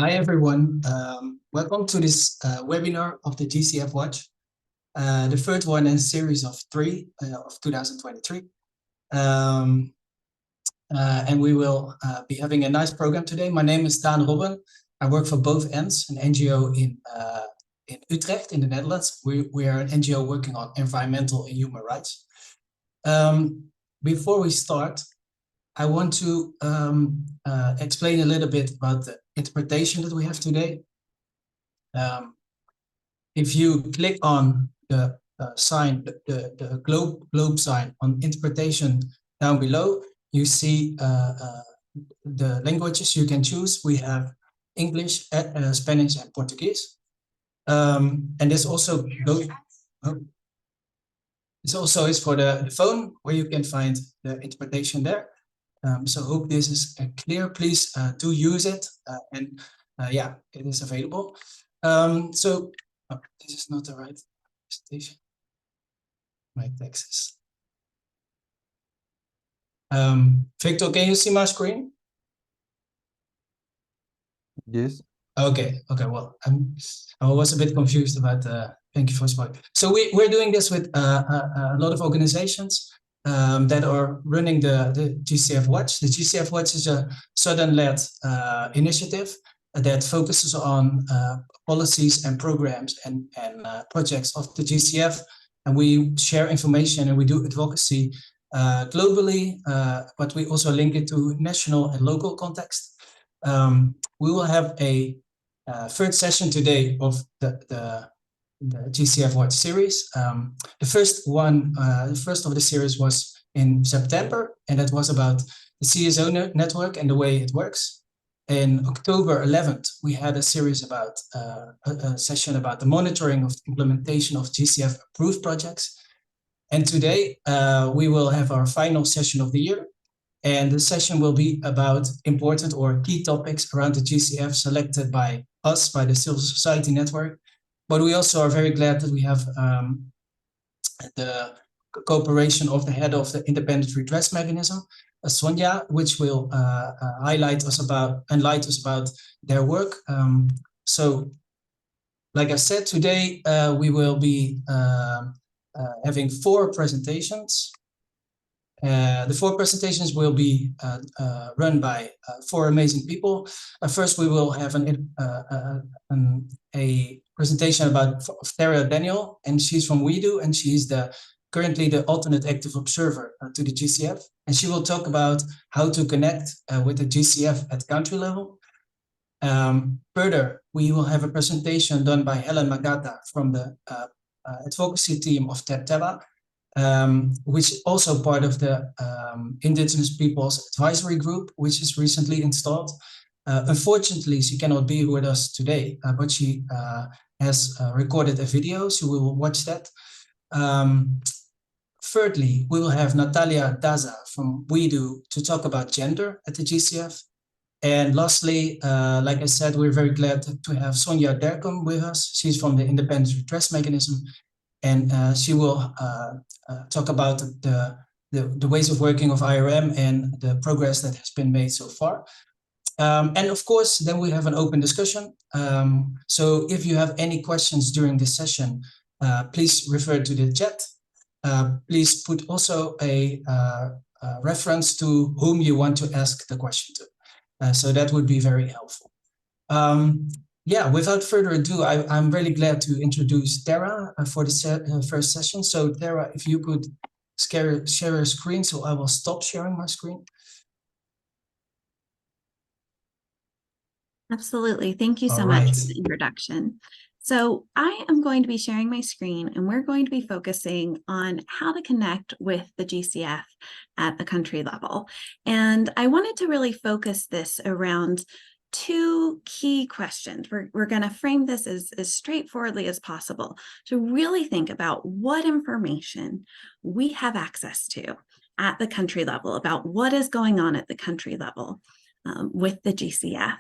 Hi, everyone. Welcome to this webinar of the GCF Watch, the third one in a series of 3 of 2023. And we will be having a nice program today. My name is Daan Robben. I work for Both Ends, an NGO in Utrecht, in the Netherlands. We are an NGO working on environmental and human rights. Before we start, I want to explain a little bit about the interpretation that we have today. If you click on the sign, the globe sign on interpretation down below, you see the languages you can choose. We have English, Spanish, and Portuguese. And this also goes. This also is for the phone, where you can find the interpretation there. So hope this is clear. Please do use it, and yeah, it is available. So this is not the right presentation. My text is. Victor, can you see my screen? Yes. Okay. Well, I was a bit confused about. Thank you for spotting. So we're doing this with a lot of organizations that are running the GCF Watch. The GCF Watch is a Southern-led initiative that focuses on policies and programs and projects of the GCF. And we share information and we do advocacy globally, but we also link it to national and local context. We will have a third session today of the GCF Watch series. The first of the series was in September, and that was about the CSO network and the way it works. In October 11th, we had a series about a session about the monitoring of the implementation of GCF approved projects. And today we will have our final session of the year. And the session will be about important or key topics around the GCF selected by us, by the Civil Society Network. But we also are very glad that we have the cooperation of the head of the Independent Redress Mechanism, Sonia, which will enlighten us about their work. So, like I said, today we will be having 4 presentations. The 4 presentations will be run by 4 amazing people. First, we will have a presentation about Tara Daniel, and she's from WeDo, and she's currently the alternate active observer to the GCF. And she will talk about how to connect with the GCF at country level. Further, we will have a presentation done by Helen Magata from the advocacy team of Teba, which is also part of the Indigenous Peoples Advisory Group, which is recently installed. Unfortunately, she cannot be with us today, but she has recorded a video, so we will watch that. Thirdly, we will have Natalia Daza from WeDo to talk about gender at the GCF. And lastly, like I said, we're very glad to have Sonia Derkum with us. She's from the Independent Redress Mechanism, and she will talk about the ways of working of IRM and the progress that has been made so far. And of course, then we have an open discussion. So if you have any questions during this session, please refer to the chat. Please put also a reference to whom you want to ask the question to. So that would be very helpful. Yeah, without further ado, I'm really glad to introduce Tara for the first session. So Tara, if you could share your screen, so I will stop sharing my screen. Absolutely. Thank you so much for the introduction. So I am going to be sharing my screen, and we're going to be focusing on how to connect with the GCF at the country level. And I wanted to really focus this around 2 key questions. We're going to frame this as straightforwardly as possible to really think about what information we have access to at the country level about what is going on at the country level with the GCF.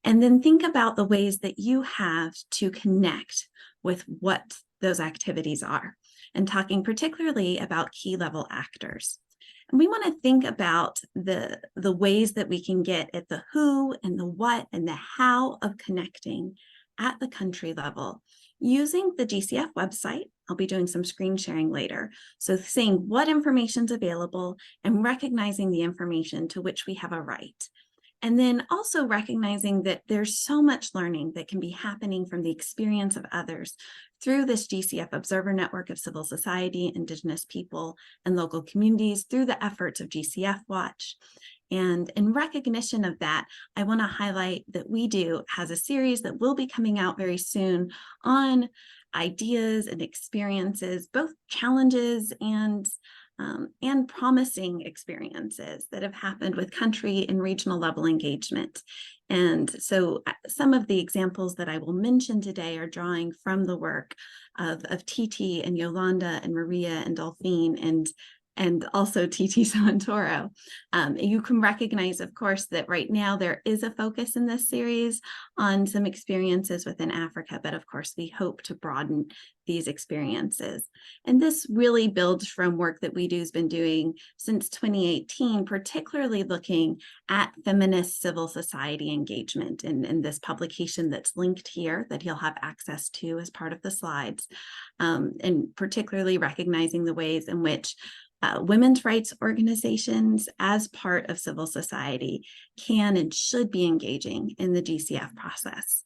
And then think about the ways that you have to connect with what those activities are, and talking particularly about key level actors. And we want to think about the ways that we can get at the who and the what and the how of connecting at the country level using the GCF website. I'll be doing some screen sharing later. So seeing what information is available and recognizing the information to which we have a right. And then also recognizing that there's so much learning that can be happening from the experience of others through this GCF Observer Network of civil society, Indigenous people, and local communities through the efforts of GCF Watch. And in recognition of that, I want to highlight that We Do has a series that will be coming out very soon on ideas and experiences, both challenges and promising experiences that have happened with country and regional level engagement. And so some of the examples that I will mention today are drawing from the work of Titi and Yolanda and Maria and Delphine and also Titi Santoro. You can recognize, of course, that right now there is a focus in this series on some experiences within Africa, but of course we hope to broaden these experiences. And this really builds from work that We Do has been doing since 2018, particularly looking at feminist civil society engagement in this publication that's linked here that you'll have access to as part of the slides, and particularly recognizing the ways in which women's rights organizations as part of civil society can and should be engaging in the GCF process.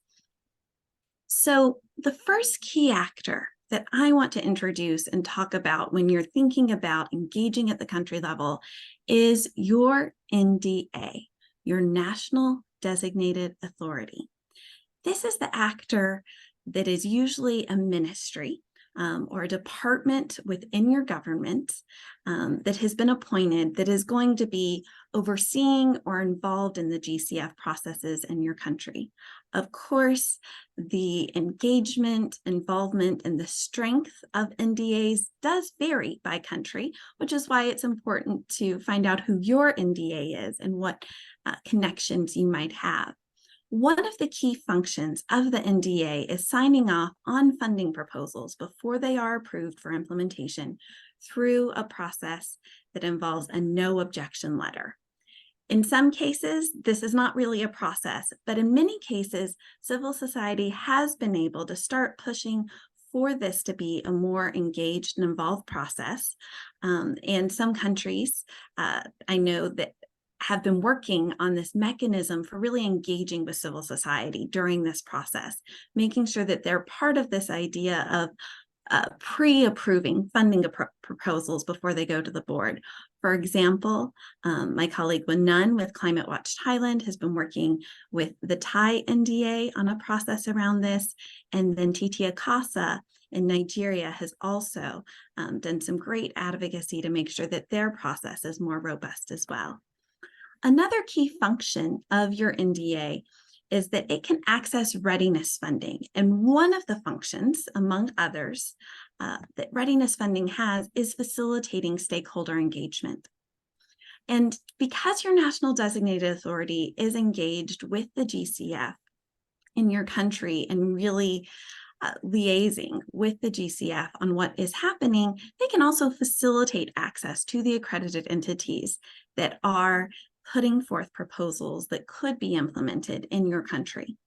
So the first key actor that I want to introduce and talk about when you're thinking about engaging at the country level is your NDA, your National Designated Authority. This is the actor that is usually a ministry or a department within your government that has been appointed that is going to be overseeing or involved in the GCF processes in your country. Of course, the engagement, involvement, and the strength of NDAs does vary by country, which is why it's important to find out who your NDA is and what connections you might have. One of the key functions of the NDA is signing off on funding proposals before they are approved for implementation through a process that involves a no objection letter. In some cases, this is not really a process, but in many cases, civil society has been able to start pushing for this to be a more engaged and involved process. And some countries, I know that have been working on this mechanism for really engaging with civil society during this process, making sure that they're part of this idea of pre-approving funding proposals before they go to the board. For example, my colleague Wen Nunn with Climate Watch Thailand has been working with the Thai NDA on a process around this, and then Titi Akasa in Nigeria has also done some great advocacy to make sure that their process is more robust as well. Another key function of your NDA is that it can access readiness funding. And one of the functions, among others, that readiness funding has is facilitating stakeholder engagement. And because your National Designated Authority is engaged with the GCF in your country and really liaising with the GCF on what is happening, they can also facilitate access to the accredited entities that are putting forth proposals that could be implemented in your country.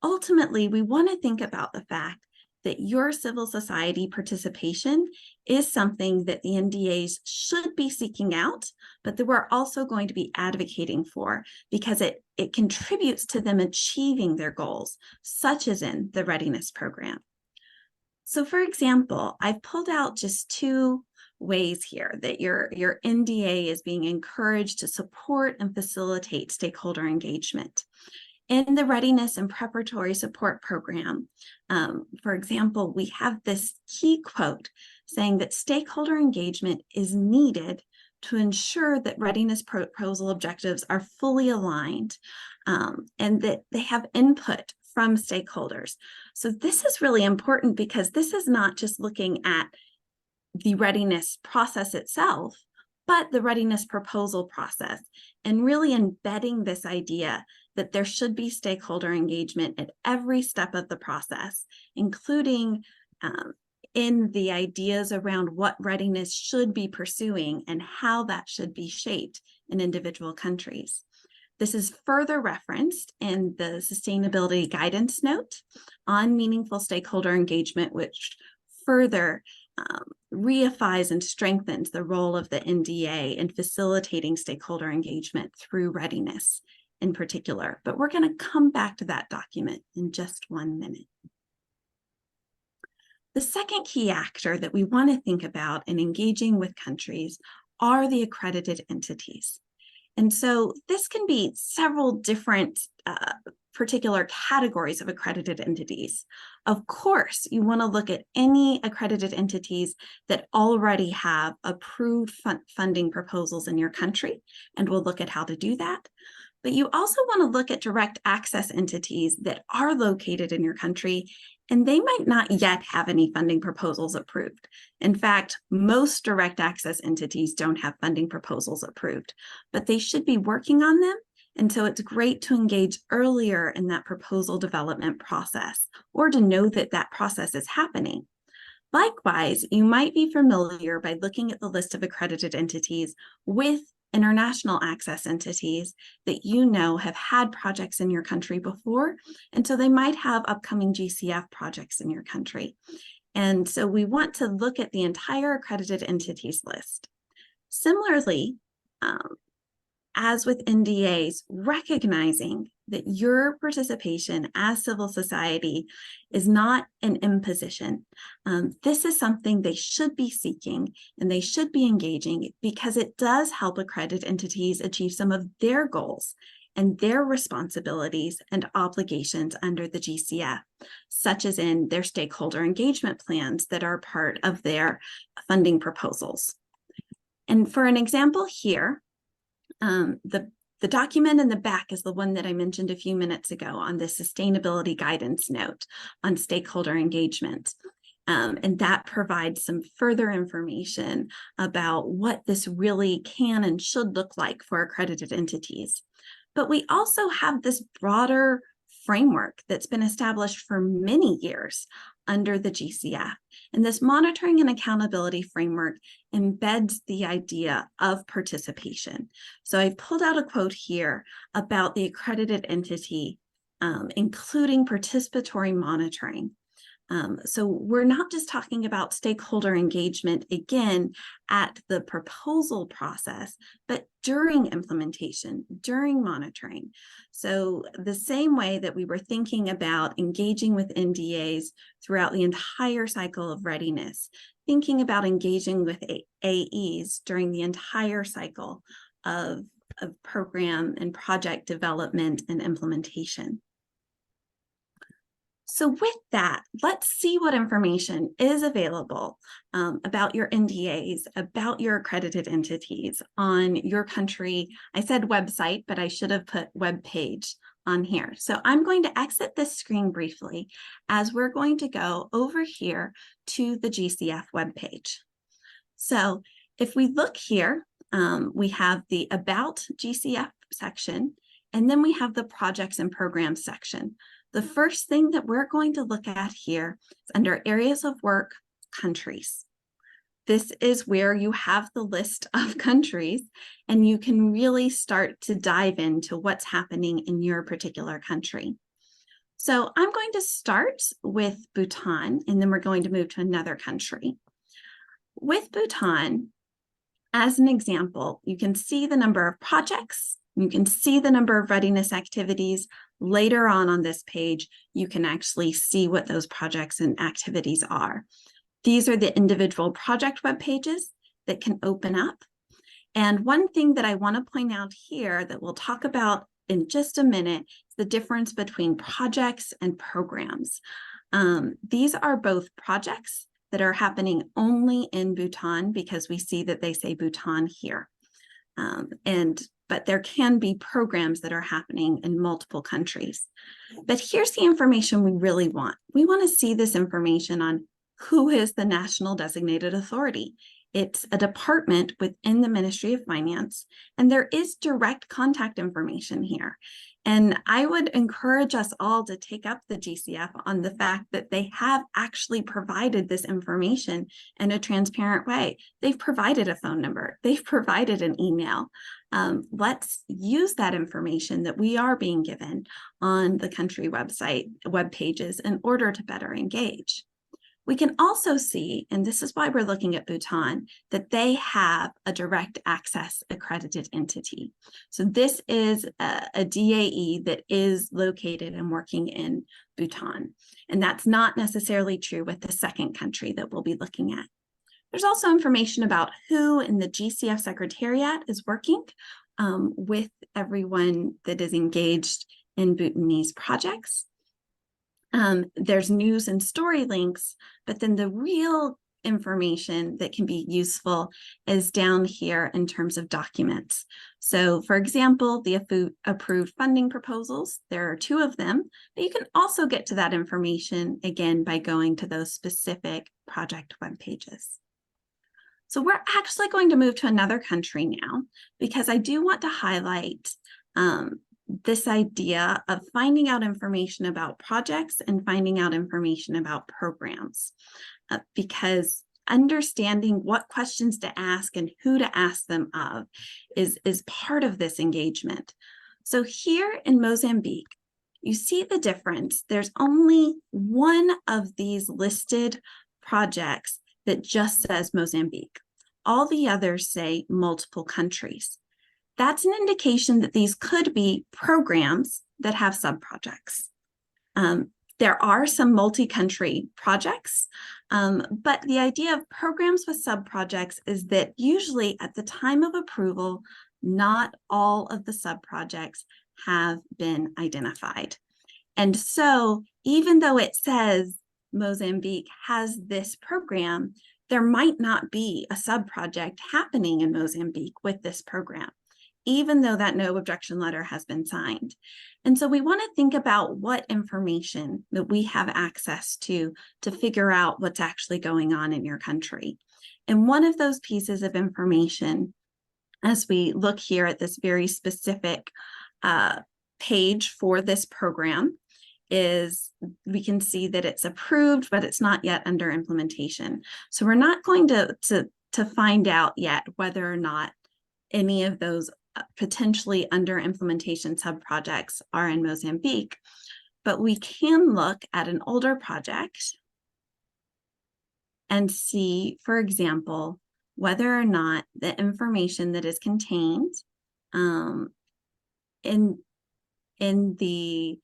Ultimately, we want to think about the fact that your civil society participation is something that the NDAs should be seeking out, but that we're also going to be advocating for because it contributes to them achieving their goals, such as in the readiness program. So for example, I've pulled out just two ways here that your NDA is being encouraged to support and facilitate stakeholder engagement. In the Readiness and Preparatory Support Program, for example, we have this key quote saying that stakeholder engagement is needed to ensure that readiness proposal objectives are fully aligned and that they have input from stakeholders. So this is really important because this is not just looking at the readiness process itself, but the readiness proposal process, and really embedding this idea that there should be stakeholder engagement at every step of the process, including in the ideas around what readiness should be pursuing and how that should be shaped in individual countries. This is further referenced in the Sustainability Guidance Note on meaningful stakeholder engagement, which further reifies and strengthens the role of the NDA in facilitating stakeholder engagement through readiness in particular. But we're going to come back to that document in just 1 minute. The second key actor that we want to think about in engaging with countries are the accredited entities. And so this can be several different particular categories of accredited entities. Of course, you want to look at any accredited entities that already have approved funding proposals in your country, and we'll look at how to do that. But you also want to look at direct access entities that are located in your country, and they might not yet have any funding proposals approved. In fact, most direct access entities don't have funding proposals approved, but they should be working on them. And so it's great to engage earlier in that proposal development process, or to know that that process is happening. Likewise, you might be familiar by looking at the list of accredited entities with international access entities that you know have had projects in your country before, and so they might have upcoming GCF projects in your country. And so we want to look at the entire accredited entities list. Similarly, as with NDAs, recognizing that your participation as civil society is not an imposition. This is something they should be seeking and they should be engaging, because it does help accredited entities achieve some of their goals and their responsibilities and obligations under the GCF, such as in their stakeholder engagement plans that are part of their funding proposals. And for an example here, the document in the back is the one that I mentioned a few minutes ago on the Sustainability Guidance Note on stakeholder engagement. And that provides some further information about what this really can and should look like for accredited entities. But we also have this broader framework that's been established for many years under the GCF. And this monitoring and accountability framework embeds the idea of participation. So I've pulled out a quote here about the accredited entity, including participatory monitoring. So we're not just talking about stakeholder engagement, again, at the proposal process, but during implementation, during monitoring. So the same way that we were thinking about engaging with NDAs throughout the entire cycle of readiness, thinking about engaging with AEs during the entire cycle of program and project development and implementation. So with that, let's see what information is available about your NDAs, about your accredited entities on your country. I said website, but I should have put web page on here. So I'm going to exit this screen briefly as we're going to go over here to the GCF webpage. So if we look here, we have the About GCF section, and then we have the Projects and Programs section. The first thing that we're going to look at here is under Areas of Work, Countries. This is where you have the list of countries, and you can really start to dive into what's happening in your particular country. So I'm going to start with Bhutan, and then we're going to move to another country. With Bhutan, as an example, you can see the number of projects, you can see the number of readiness activities. Later on this page, you can actually see what those projects and activities are. These are the individual project web pages that can open up. And one thing that I want to point out here that we'll talk about in just a minute is the difference between projects and programs. These are both projects that are happening only in Bhutan, because we see that they say Bhutan here. But there can be programs that are happening in multiple countries. But here's the information we really want. We want to see this information on who is the National Designated Authority. It's a department within the Ministry of Finance, and there is direct contact information here. And I would encourage us all to take up the GCF on the fact that they have actually provided this information in a transparent way. They've provided a phone number. They've provided an email. Let's use that information that we are being given on the country website, web pages, in order to better engage. We can also see, and this is why we're looking at Bhutan, that they have a direct access accredited entity. So this is a DAE that is located and working in Bhutan. And that's not necessarily true with the second country that we'll be looking at. There's also information about who in the GCF Secretariat is working with everyone that is engaged in Bhutanese projects. There's news and story links, but then the real information that can be useful is down here in terms of documents. So for example, the approved funding proposals, there are 2 of them, but you can also get to that information again by going to those specific project web pages. So we're actually going to move to another country now, because I do want to highlight this idea of finding out information about projects and finding out information about programs, because understanding what questions to ask and who to ask them of is part of this engagement. So here in Mozambique, you see the difference. There's only one of these listed projects that just says Mozambique. All the others say multiple countries. That's an indication that these could be programs that have sub-projects. There are some multi-country projects, but the idea of programs with sub-projects is that usually at the time of approval, not all of the sub-projects have been identified. And so even though it says Mozambique has this program, there might not be a sub-project happening in Mozambique with this program, even though that no objection letter has been signed. And so we want to think about what information that we have access to figure out what's actually going on in your country. And one of those pieces of information, as we look here at this very specific page for this program, is we can see that it's approved, but it's not yet under implementation. So we're not going to find out yet whether or not any of those potentially under implementation sub-projects are in Mozambique, but we can look at an older project and see, for example, whether or not the information that is contained in the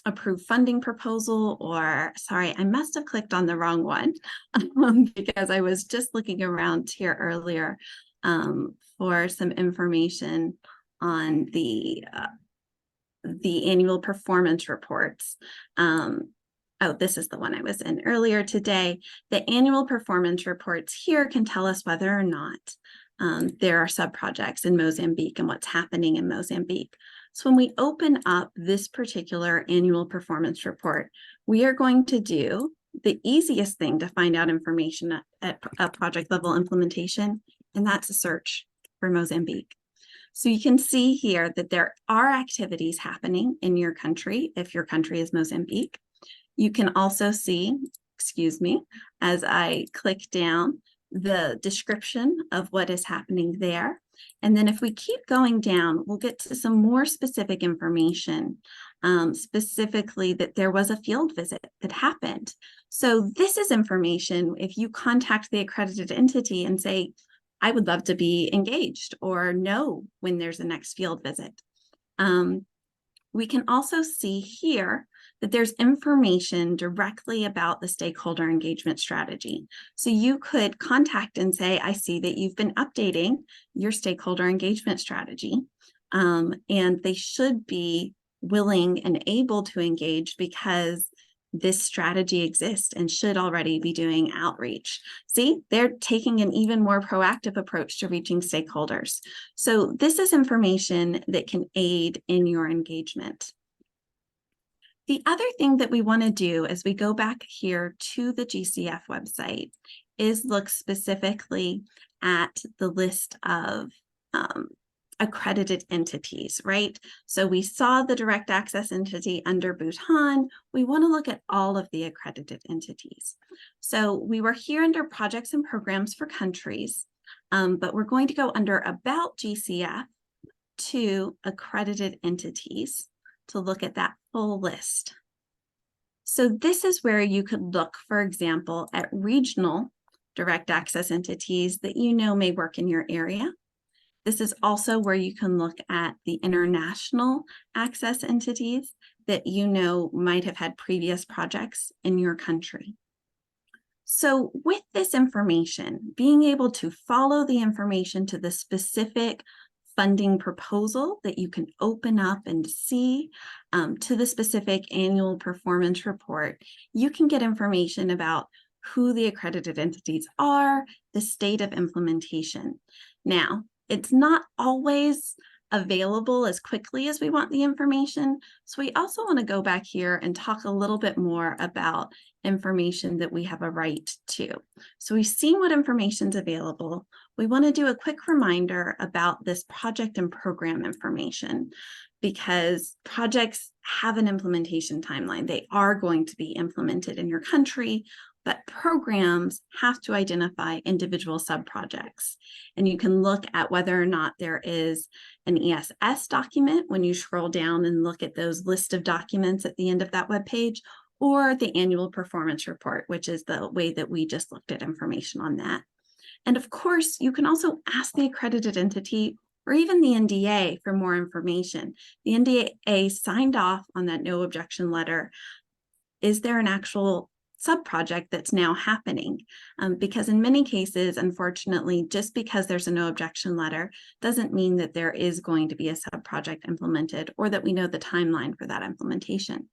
approved funding proposal, or sorry, I must have clicked on the wrong one because I was just looking around here earlier for some information on the annual performance reports. Oh, this is the one I was in earlier today. The annual performance reports here can tell us whether or not there are sub-projects in Mozambique and what's happening in Mozambique. So when we open up this particular annual performance report, we are going to do the easiest thing to find out information at a project level implementation, and that's a search for Mozambique. So you can see here that there are activities happening in your country if your country is Mozambique. You can also see, excuse me, as I click down, the description of what is happening there. And then if we keep going down, we'll get to some more specific information, specifically that there was a field visit that happened. So this is information if you contact the accredited entity and say, I would love to be engaged, or know when there's a next field visit. We can also see here that there's information directly about the stakeholder engagement strategy. So you could contact and say, I see that you've been updating your stakeholder engagement strategy, and they should be willing and able to engage because this strategy exists and should already be doing outreach. See, they're taking an even more proactive approach to reaching stakeholders. So this is information that can aid in your engagement. The other thing that we want to do as we go back here to the GCF website is look specifically at the list of accredited entities, right? So we saw the direct access entity under Bhutan. We want to look at all of the accredited entities. So we were here under projects and programs for countries, but we're going to go under About GCF to accredited entities to look at that full list. So this is where you could look, for example, at regional direct access entities that you know may work in your area. This is also where you can look at the international access entities that you know might have had previous projects in your country. So with this information, being able to follow the information to the specific funding proposal that you can open up and see, to the specific annual performance report, you can get information about who the accredited entities are, the state of implementation. Now, it's not always available as quickly as we want the information. So we also want to go back here and talk a little bit more about information that we have a right to. So we've seen what information is available. We want to do a quick reminder about this project and program information, because projects have an implementation timeline. They are going to be implemented in your country, but programs have to identify individual sub-projects. And you can look at whether or not there is an ESS document when you scroll down and look at those list of documents at the end of that web page, or the annual performance report, which is the way that we just looked at information on that. And of course, you can also ask the accredited entity or even the NDA for more information. The NDA signed off on that no objection letter. Is there an actual sub-project that's now happening? Because in many cases, unfortunately, just because there's a no objection letter doesn't mean that there is going to be a sub-project implemented or that we know the timeline for that implementation.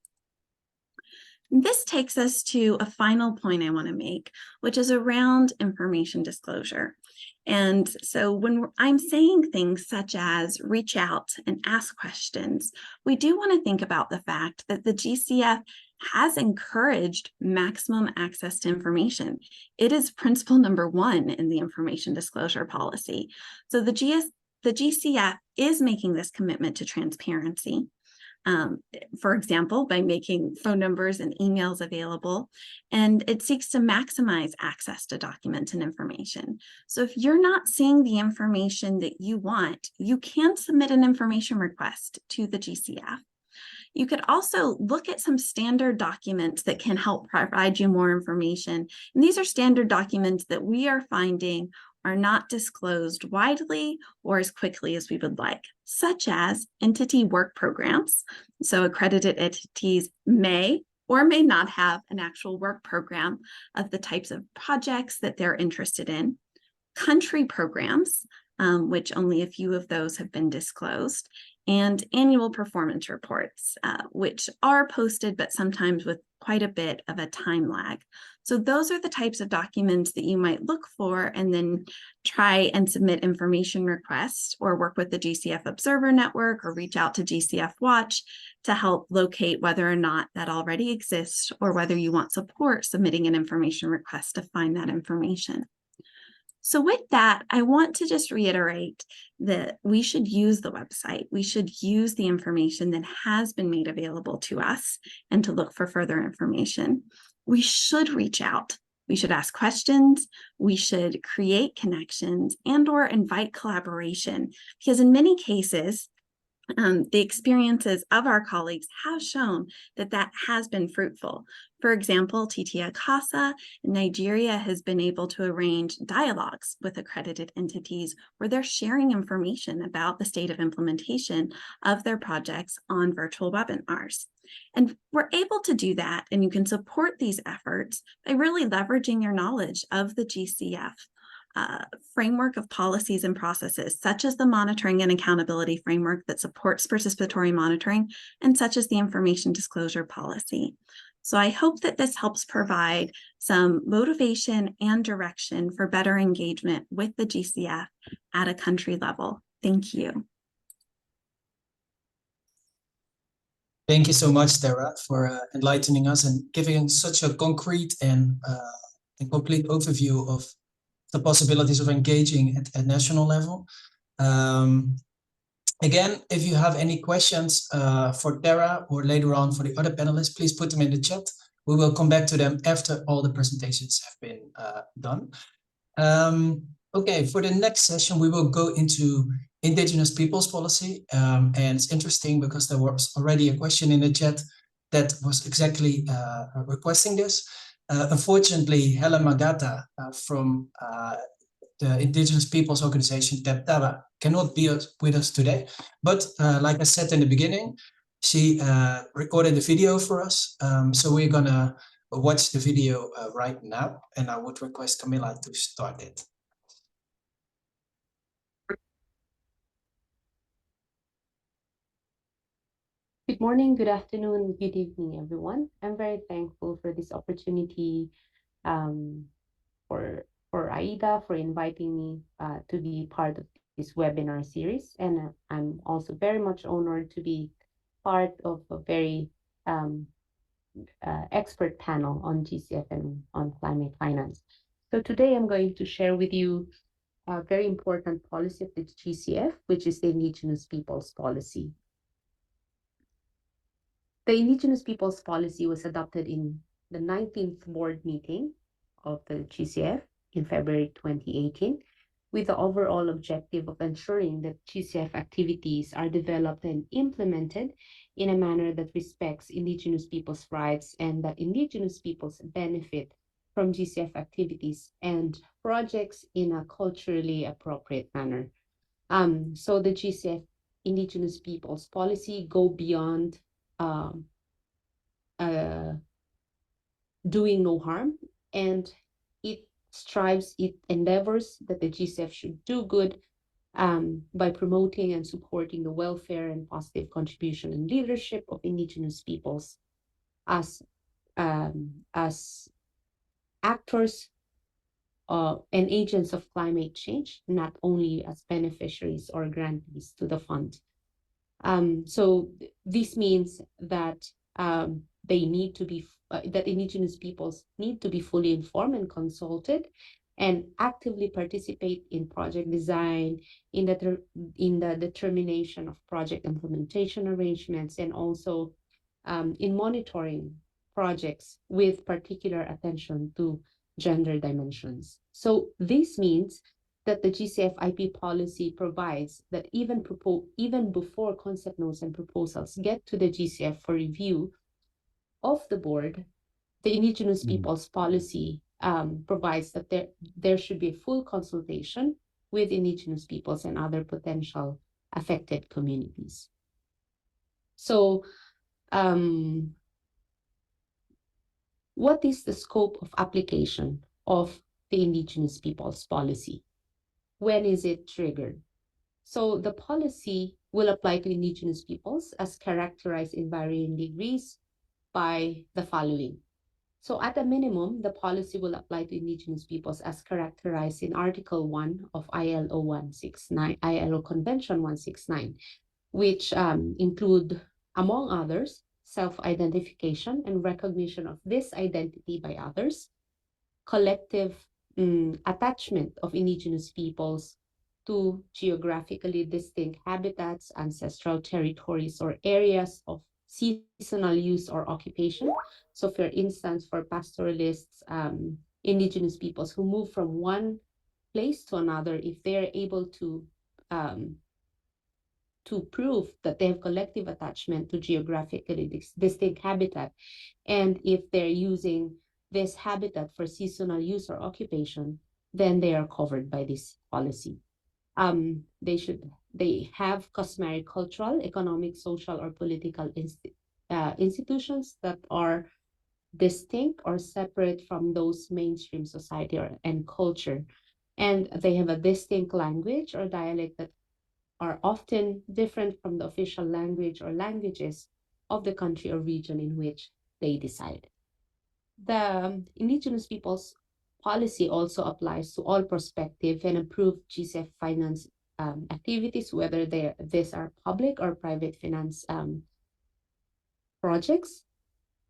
This takes us to a final point I want to make, which is around information disclosure. And so when I'm saying things such as reach out and ask questions, we do want to think about the fact that the GCF has encouraged maximum access to information. It is principle number 1 in the information disclosure policy. So the GCF is making this commitment to transparency. For example, by making phone numbers and emails available, and it seeks to maximize access to documents and information. So if you're not seeing the information that you want, you can submit an information request to the GCF. You could also look at some standard documents that can help provide you more information. And these are standard documents that we are finding are not disclosed widely or as quickly as we would like, such as entity work programs. So accredited entities may or may not have an actual work program of the types of projects that they're interested in. Country programs, which only a few of those have been disclosed, and annual performance reports, which are posted, but sometimes with quite a bit of a time lag. So those are the types of documents that you might look for and then try and submit information requests or work with the GCF Observer Network or reach out to GCF Watch to help locate whether or not that already exists or whether you want support submitting an information request to find that information. So with that, I want to just reiterate that we should use the website. We should use the information that has been made available to us and to look for further information. We should reach out. We should ask questions. We should create connections and/or invite collaboration, because in many cases, the experiences of our colleagues have shown that that has been fruitful. For example, Titia Casa in Nigeria has been able to arrange dialogues with accredited entities where they're sharing information about the state of implementation of their projects on virtual webinars. And we're able to do that, and you can support these efforts by really leveraging your knowledge of the GCF framework of policies and processes, such as the monitoring and accountability framework that supports participatory monitoring, and such as the information disclosure policy. So I hope that this helps provide some motivation and direction for better engagement with the GCF at a country level. Thank you. Thank you so much, Tara, for enlightening us and giving such a concrete and complete overview of the possibilities of engaging at national level. Again, if you have any questions for Tara or later on for the other panelists, please put them in the chat. We will come back to them after all the presentations have been done. Okay, for the next session, we will go into Indigenous Peoples Policy. And it's interesting because there was already a question in the chat that was exactly requesting this. Unfortunately, Helen Magata from the Indigenous Peoples Organization, TEPTAWA, cannot be with us today. But like I said in the beginning, she recorded the video for us. So we're gonna watch the video right now, and I would request Camilla to start it. Good morning, good afternoon, good evening, everyone. I'm very thankful for this opportunity for AIDA for inviting me to be part of this webinar series. And I'm also very much honored to be part of a very expert panel on GCF and on climate finance. So today I'm going to share with you a very important policy of the GCF, which is the Indigenous Peoples Policy. The Indigenous Peoples Policy was adopted in the 19th board meeting of the GCF in February 2018, with the overall objective of ensuring that GCF activities are developed and implemented in a manner that respects Indigenous peoples' rights and that Indigenous peoples benefit from GCF activities and projects in a culturally appropriate manner. So the GCF Indigenous Peoples Policy go beyond doing no harm, and it endeavors that the GCF should do good by promoting and supporting the welfare and positive contribution and leadership of Indigenous peoples as actors and agents of climate change, not only as beneficiaries or grantees to the fund. So this means that they need to be that Indigenous peoples need to be fully informed and consulted, and actively participate in project design, in the determination of project implementation arrangements, and also in monitoring projects with particular attention to gender dimensions. So this means that the GCF IP policy provides that even before concept notes and proposals get to the GCF for review of the board, the Indigenous Peoples Policy provides that there should be full consultation with Indigenous peoples and other potential affected communities. So what is the scope of application of the Indigenous Peoples Policy? When is it triggered? So the policy will apply to Indigenous peoples as characterized in varying degrees by the following. So at a minimum, the policy will apply to Indigenous peoples as characterized in Article 1 of ILO Convention 169, which include, among others, self-identification and recognition of this identity by others, collective attachment of Indigenous peoples to geographically distinct habitats, ancestral territories, or areas of seasonal use or occupation. So for instance, for pastoralists, Indigenous peoples who move from one place to another, if they're able to prove that they have collective attachment to geographically distinct habitat, and if they're using this habitat for seasonal use or occupation, then they are covered by this policy. They have customary cultural, economic, social, or political institutions that are distinct or separate from those mainstream society and culture. And they have a distinct language or dialect that are often different from the official language or languages of the country or region in which they reside. The Indigenous Peoples Policy also applies to all prospective and approved GCF finance activities, whether these are public or private finance projects.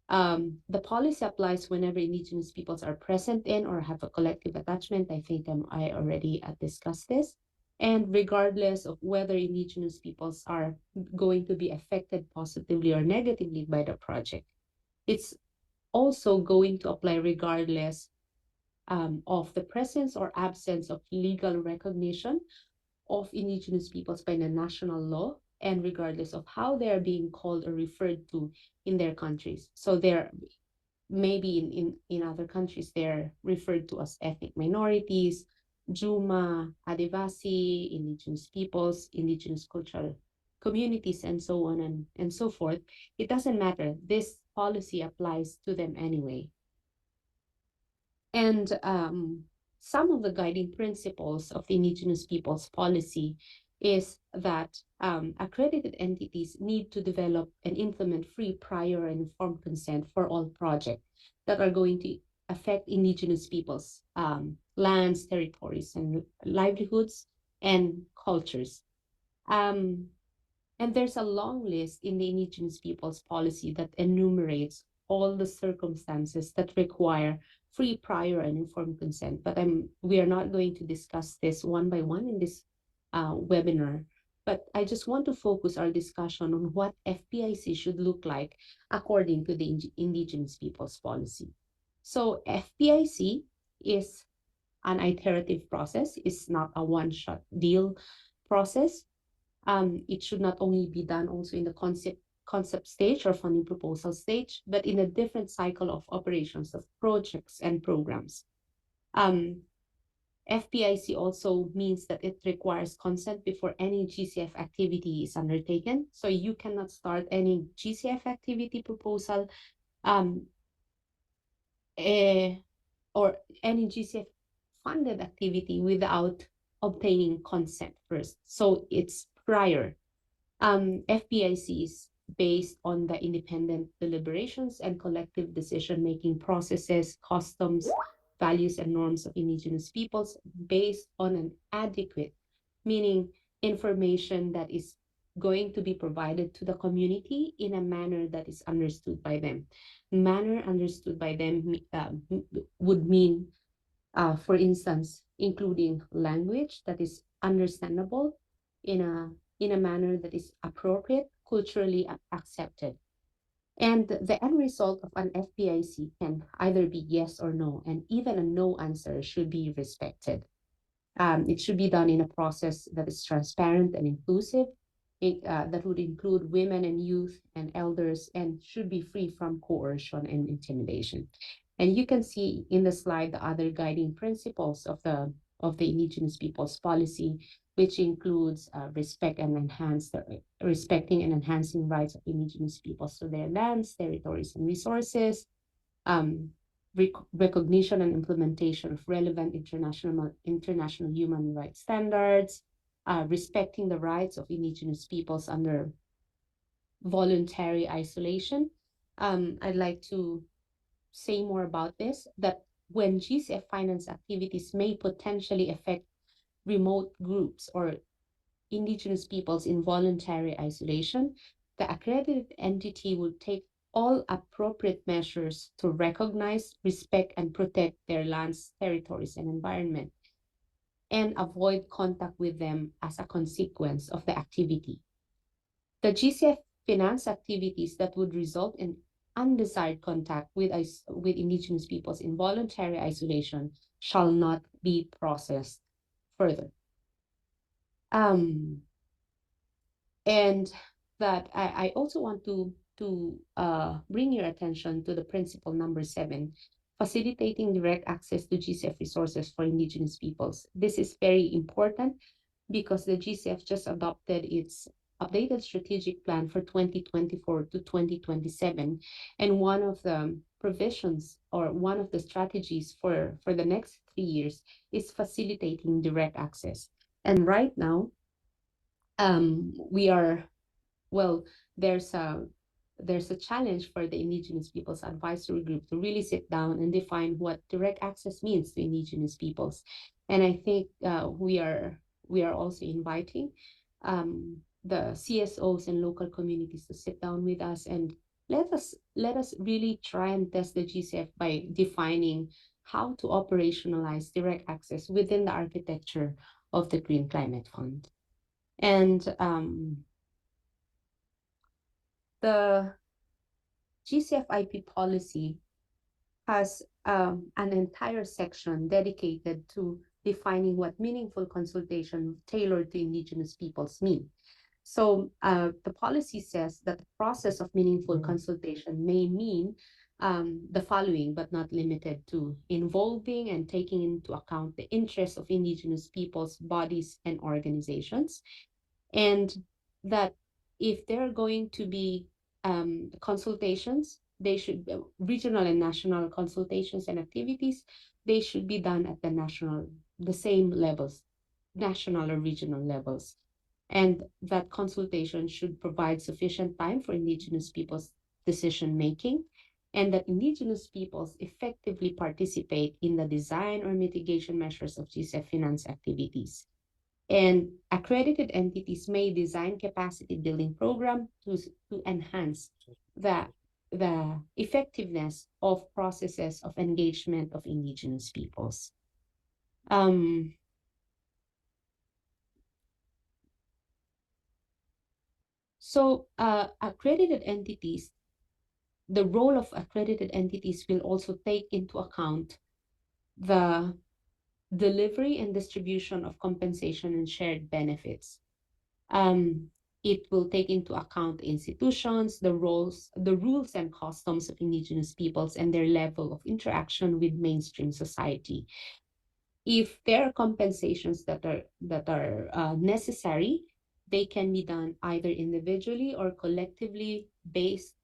The policy applies whenever Indigenous peoples are present in or have a collective attachment. I think I already discussed this. And regardless of whether Indigenous peoples are going to be affected positively or negatively by the project, it's also going to apply regardless of the presence or absence of legal recognition of Indigenous peoples by the national law, and regardless of how they are being called or referred to in their countries. So they're maybe in other countries, they're referred to as ethnic minorities, Juma, Adivasi, Indigenous peoples, Indigenous cultural communities, and so on and so forth. It doesn't matter. This policy applies to them anyway. And some of the guiding principles of the Indigenous peoples policy is that accredited entities need to develop and implement free, prior, and informed consent for all projects that are going to affect Indigenous peoples' lands, territories, and livelihoods and cultures. And there's a long list in the Indigenous peoples policy that enumerates all the circumstances that require free, prior, and informed consent. But we are not going to discuss this one by one in this webinar. But I just want to focus our discussion on what FPIC should look like according to the Indigenous peoples policy. So FPIC is an iterative process. It's not a one-shot deal process. It should not only be done also in the concept stage or funding proposal stage, but in a different cycle of operations of projects and programs. FPIC also means that it requires consent before any GCF activity is undertaken. So you cannot start any GCF activity proposal or any GCF funded activity without obtaining consent first. So it's prior. FPIC is based on the independent deliberations and collective decision-making processes, customs, values, and norms of Indigenous peoples based on an adequate, meaning information that is going to be provided to the community in a manner that is understood by them. Manner understood by them would mean, for instance, including language that is understandable in a manner that is appropriate, culturally accepted. And the end result of an FPIC can either be yes or no, and even a no answer should be respected. It should be done in a process that is transparent and inclusive, that would include women and youth and elders, and should be free from coercion and intimidation. And you can see in the slide the other guiding principles of the Indigenous peoples policy, which includes respecting and enhancing rights of Indigenous peoples to their lands, territories, and resources, recognition and implementation of relevant international human rights standards, respecting the rights of Indigenous peoples under voluntary isolation. I'd like to say more about this, that when GCF finance activities may potentially affect remote groups or Indigenous peoples in voluntary isolation, the accredited entity will take all appropriate measures to recognize, respect, and protect their lands, territories, and environment, and avoid contact with them as a consequence of the activity. The GCF finance activities that would result in undesired contact with Indigenous peoples in voluntary isolation shall not be processed further. And that I also want to bring your attention to the principle number 7, facilitating direct access to GCF resources for Indigenous peoples. This is very important because the GCF just adopted its updated strategic plan for 2024 to 2027. And one of the provisions or one of the strategies for the next 3 years is facilitating direct access. And right now, there's a challenge for the Indigenous Peoples Advisory Group to really sit down and define what direct access means to Indigenous peoples. And I think we are also inviting the CSOs and local communities to sit down with us and let us really try and test the GCF by defining how to operationalize direct access within the architecture of the Green Climate Fund. And the GCF IP policy has an entire section dedicated to defining what meaningful consultation tailored to Indigenous peoples mean. So the policy says that the process of meaningful consultation may mean the following, but not limited to: involving and taking into account the interests of Indigenous peoples, bodies, and organizations. And that if there are going to be consultations, they should be regional and national consultations and activities, they should be done at the same levels, national or regional levels. And that consultation should provide sufficient time for Indigenous people's decision making, and that Indigenous peoples effectively participate in the design or mitigation measures of GCF finance activities. And accredited entities may design capacity building program to enhance the effectiveness of processes of engagement of Indigenous peoples. Accredited entities, the role of accredited entities will also take into account the delivery and distribution of compensation and shared benefits. It will take into account institutions, the rules and customs of Indigenous peoples, and their level of interaction with mainstream society. If there are compensations that are necessary, they can be done either individually or collectively based,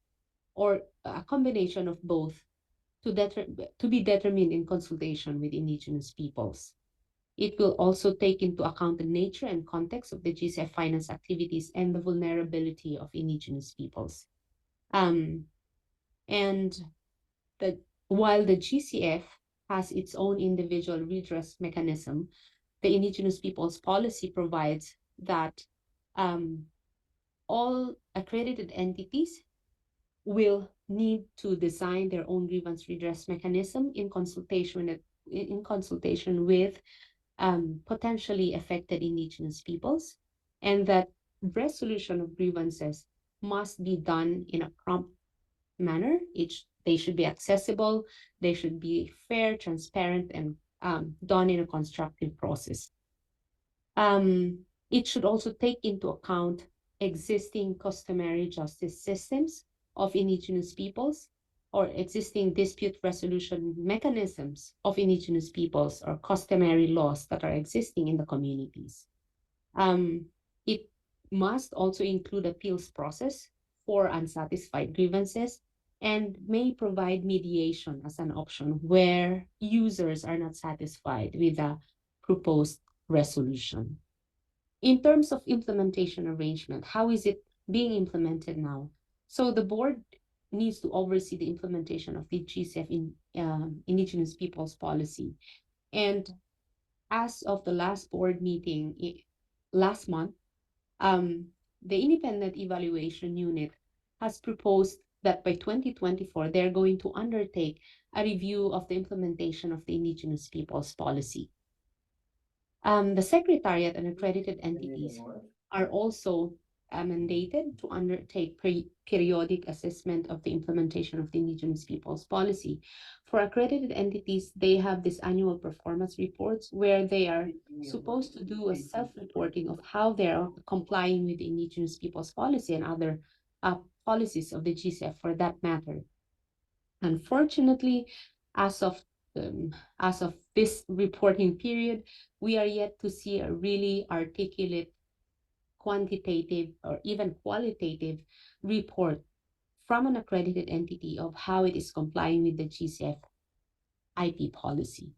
or a combination of both, to be determined in consultation with Indigenous peoples. It will also take into account the nature and context of the GCF finance activities and the vulnerability of Indigenous peoples. And while the GCF has its own individual redress mechanism, the Indigenous peoples policy provides that all accredited entities will need to design their own grievance redress mechanism in consultation with potentially affected Indigenous peoples, and that resolution of grievances must be done in a prompt manner. They should be accessible, they should be fair, transparent, and done in a constructive process. It should also take into account existing customary justice systems of Indigenous peoples, or existing dispute resolution mechanisms of Indigenous peoples, or customary laws that are existing in the communities. It must also include appeals process for unsatisfied grievances, and may provide mediation as an option where users are not satisfied with the proposed resolution. In terms of implementation arrangement, how is it being implemented now? So the board needs to oversee the implementation of the GCF Indigenous Peoples Policy. And as of the last board meeting last month, the Independent Evaluation Unit has proposed that by 2024, they're going to undertake a review of the implementation of the Indigenous Peoples Policy. The Secretariat and accredited entities are also mandated to undertake periodic assessment of the implementation of the Indigenous Peoples Policy. For accredited entities, they have these annual performance reports where they are supposed to do a self-reporting of how they are complying with the Indigenous Peoples Policy and other policies of the GCF for that matter. Unfortunately, as of this reporting period, we are yet to see a really articulate, quantitative, or even qualitative report from an accredited entity of how it is complying with the GCF IP policy.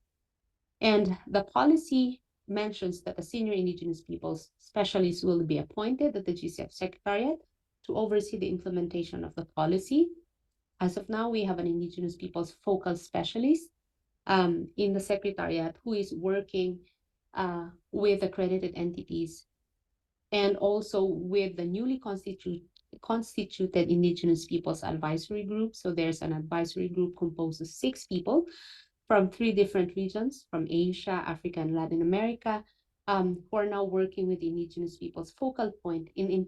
And the policy mentions that a senior Indigenous peoples specialist will be appointed at the GCF Secretariat to oversee the implementation of the policy. As of now, we have an Indigenous peoples focal specialist in the Secretariat who is working with accredited entities and also with the newly constituted Indigenous Peoples Advisory Group. So there's an advisory group composed of 6 people from 3 different regions, from Asia, Africa, and Latin America, who are now working with Indigenous peoples focal point in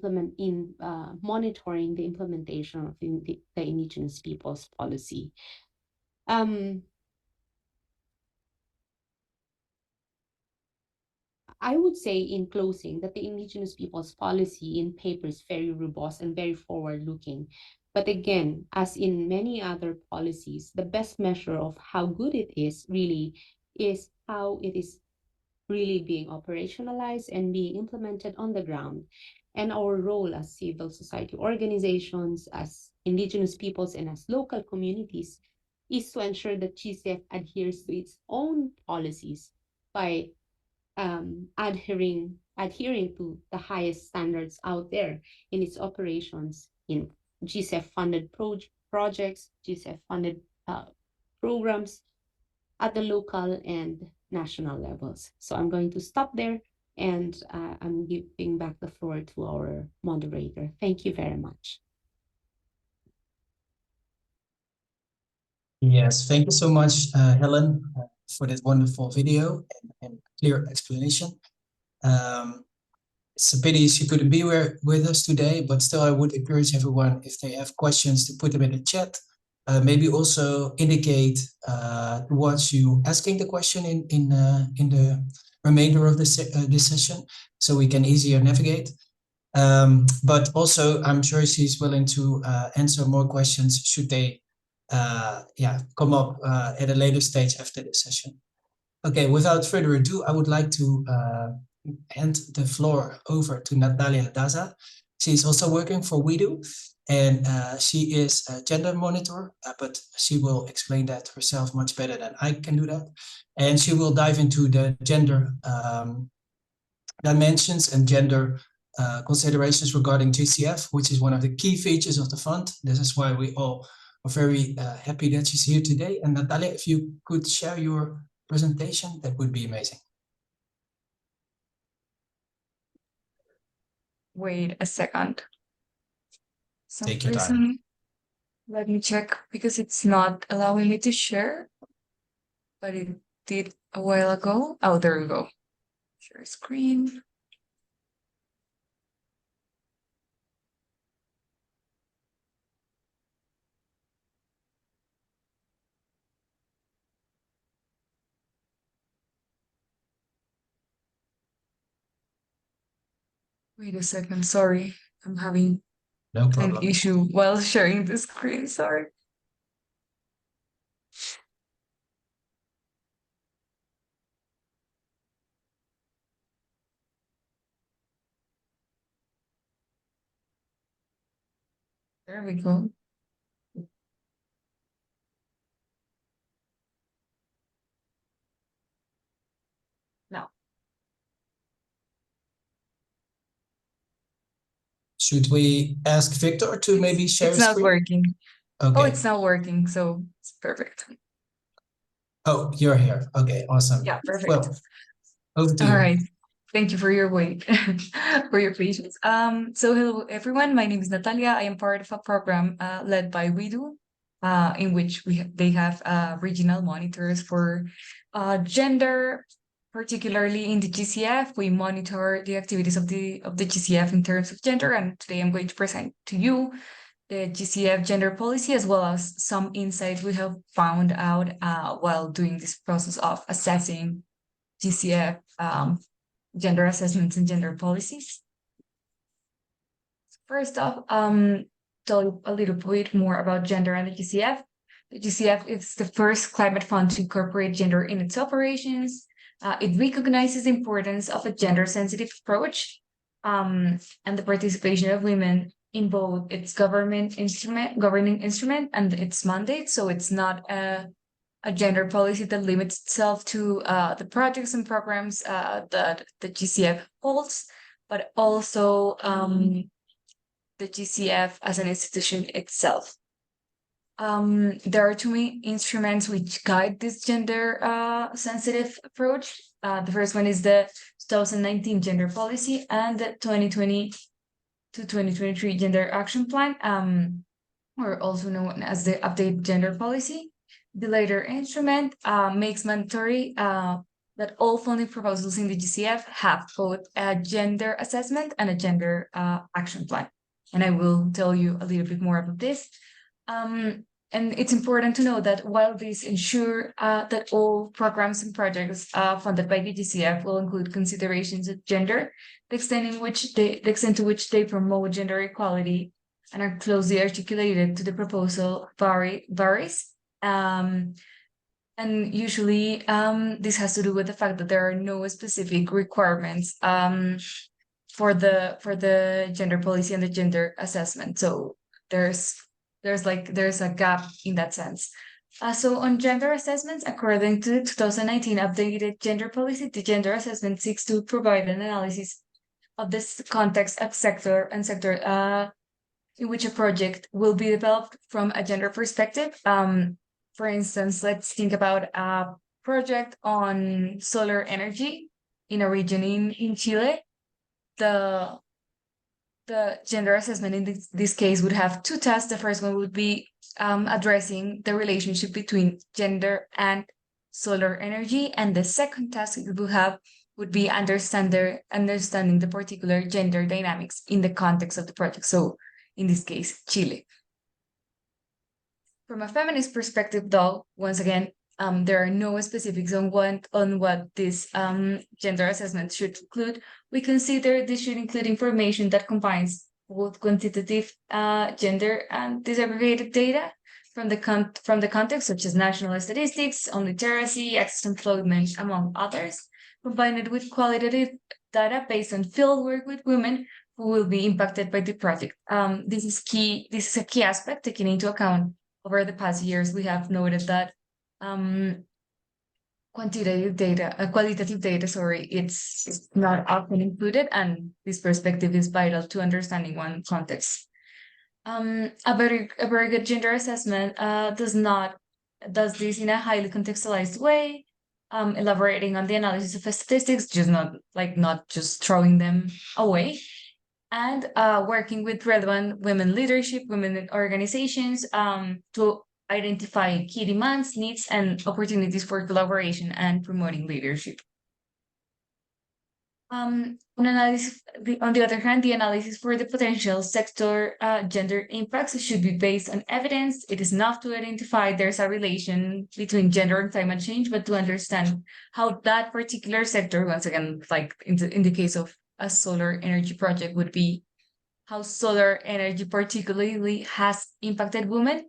monitoring the implementation of the Indigenous peoples policy. I would say in closing that the Indigenous peoples policy in paper is very robust and very forward-looking. But again, as in many other policies, the best measure of how good it is really is how it is really being operationalized and being implemented on the ground. And our role as civil society organizations, as Indigenous peoples, and as local communities is to ensure that GCF adheres to its own policies by adhering to the highest standards out there in its operations in GCF funded projects, GCF funded programs at the local and national levels. So I'm going to stop there, and I'm giving back the floor to our moderator. Thank you very much. Yes, thank you so much, Helen, for that wonderful video and clear explanation. It's a pity she couldn't be with us today, but still I would encourage everyone, if they have questions, to put them in the chat. Maybe also indicate towards you asking the question in the remainder of this session, so we can easier navigate. But also, I'm sure she's willing to answer more questions should they come up at a later stage after this session. Okay, without further ado, I would like to hand the floor over to Natalia Daza. She's also working for WeDo, and she is a gender monitor, but she will explain that herself much better than I can do that. And she will dive into the gender dimensions and gender considerations regarding GCF, which is one of the key features of the fund. This is why we all are very happy that she's here today. And Natalia, if you could share your presentation, that would be amazing. Wait a second. Take your time. Let me check, because it's not allowing me to share, but it did a while ago. Oh, there we go. Share screen. Wait a second, sorry. I'm having No problem. an issue while sharing the screen, sorry. There we go. Now. Should we ask Victor to maybe share It's his not screen? working. Okay. Oh, it's not working, so it's perfect. Oh, you're here. Okay, awesome. Yeah, perfect. Well, over to you. All right. Thank you for your wait, for your patience. So hello everyone. My name is Natalia. I am part of a program led by WeDo, in which they have regional monitors for gender, particularly in the GCF. We monitor the activities of the GCF in terms of gender, and today I'm going to present to you the GCF gender policy, as well as some insights we have found out while doing this process of assessing GCF gender assessments and gender policies. First off, tell you a little bit more about gender and the GCF. The GCF is the first climate fund to incorporate gender in its operations. It recognizes the importance of a gender-sensitive approach and the participation of women in both its governing instrument and its mandate. So it's not a gender policy that limits itself to the projects and programs that the GCF holds, but also the GCF as an institution itself. There are two main instruments which guide this gender sensitive approach. The first one is the 2019 gender policy and the 2020 to 2023 gender action plan, or also known as the updated gender policy. The latter instrument makes mandatory that all funding proposals in the GCF have both a gender assessment and a gender action plan. And I will tell you a little bit more about this. And it's important to know that while these ensure that all programs and projects funded by the GCF will include considerations of gender, the extent to which they promote gender equality and are closely articulated to the proposal varies. And usually this has to do with the fact that there are no specific requirements for the gender policy and the gender assessment. So there's a gap in that sense. So on gender assessments, according to the 2019 updated gender policy, the gender assessment seeks to provide an analysis of this context of sector in which a project will be developed from a gender perspective. For instance, let's think about a project on solar energy in a region in Chile. The gender assessment in this case would have two tasks. The first one would be addressing the relationship between gender and solar energy, and the second task it would be understanding the particular gender dynamics in the context of the project. So in this case, Chile. From a feminist perspective, though, once again, there are no specifics on what this gender assessment should include. We consider this should include information that combines both quantitative gender and disaggregated data from the context, such as national statistics on literacy, access to employment, among others, combined with qualitative data based on fieldwork with women who will be impacted by the project. This is key. This is a key aspect taken into account over the past years. We have noted that qualitative data, it's not often included, and this perspective is vital to understanding one context. A very good gender assessment does this in a highly contextualized way, elaborating on the analysis of statistics, not just throwing them away, and working with relevant women leadership, women organizations to identify key demands, needs, and opportunities for collaboration and promoting leadership. On the other hand, the analysis for the potential sector gender impacts should be based on evidence. It is enough to identify there's a relation between gender and climate change, but to understand how that particular sector, once again, like in the case of a solar energy project, would be how solar energy particularly has impacted women,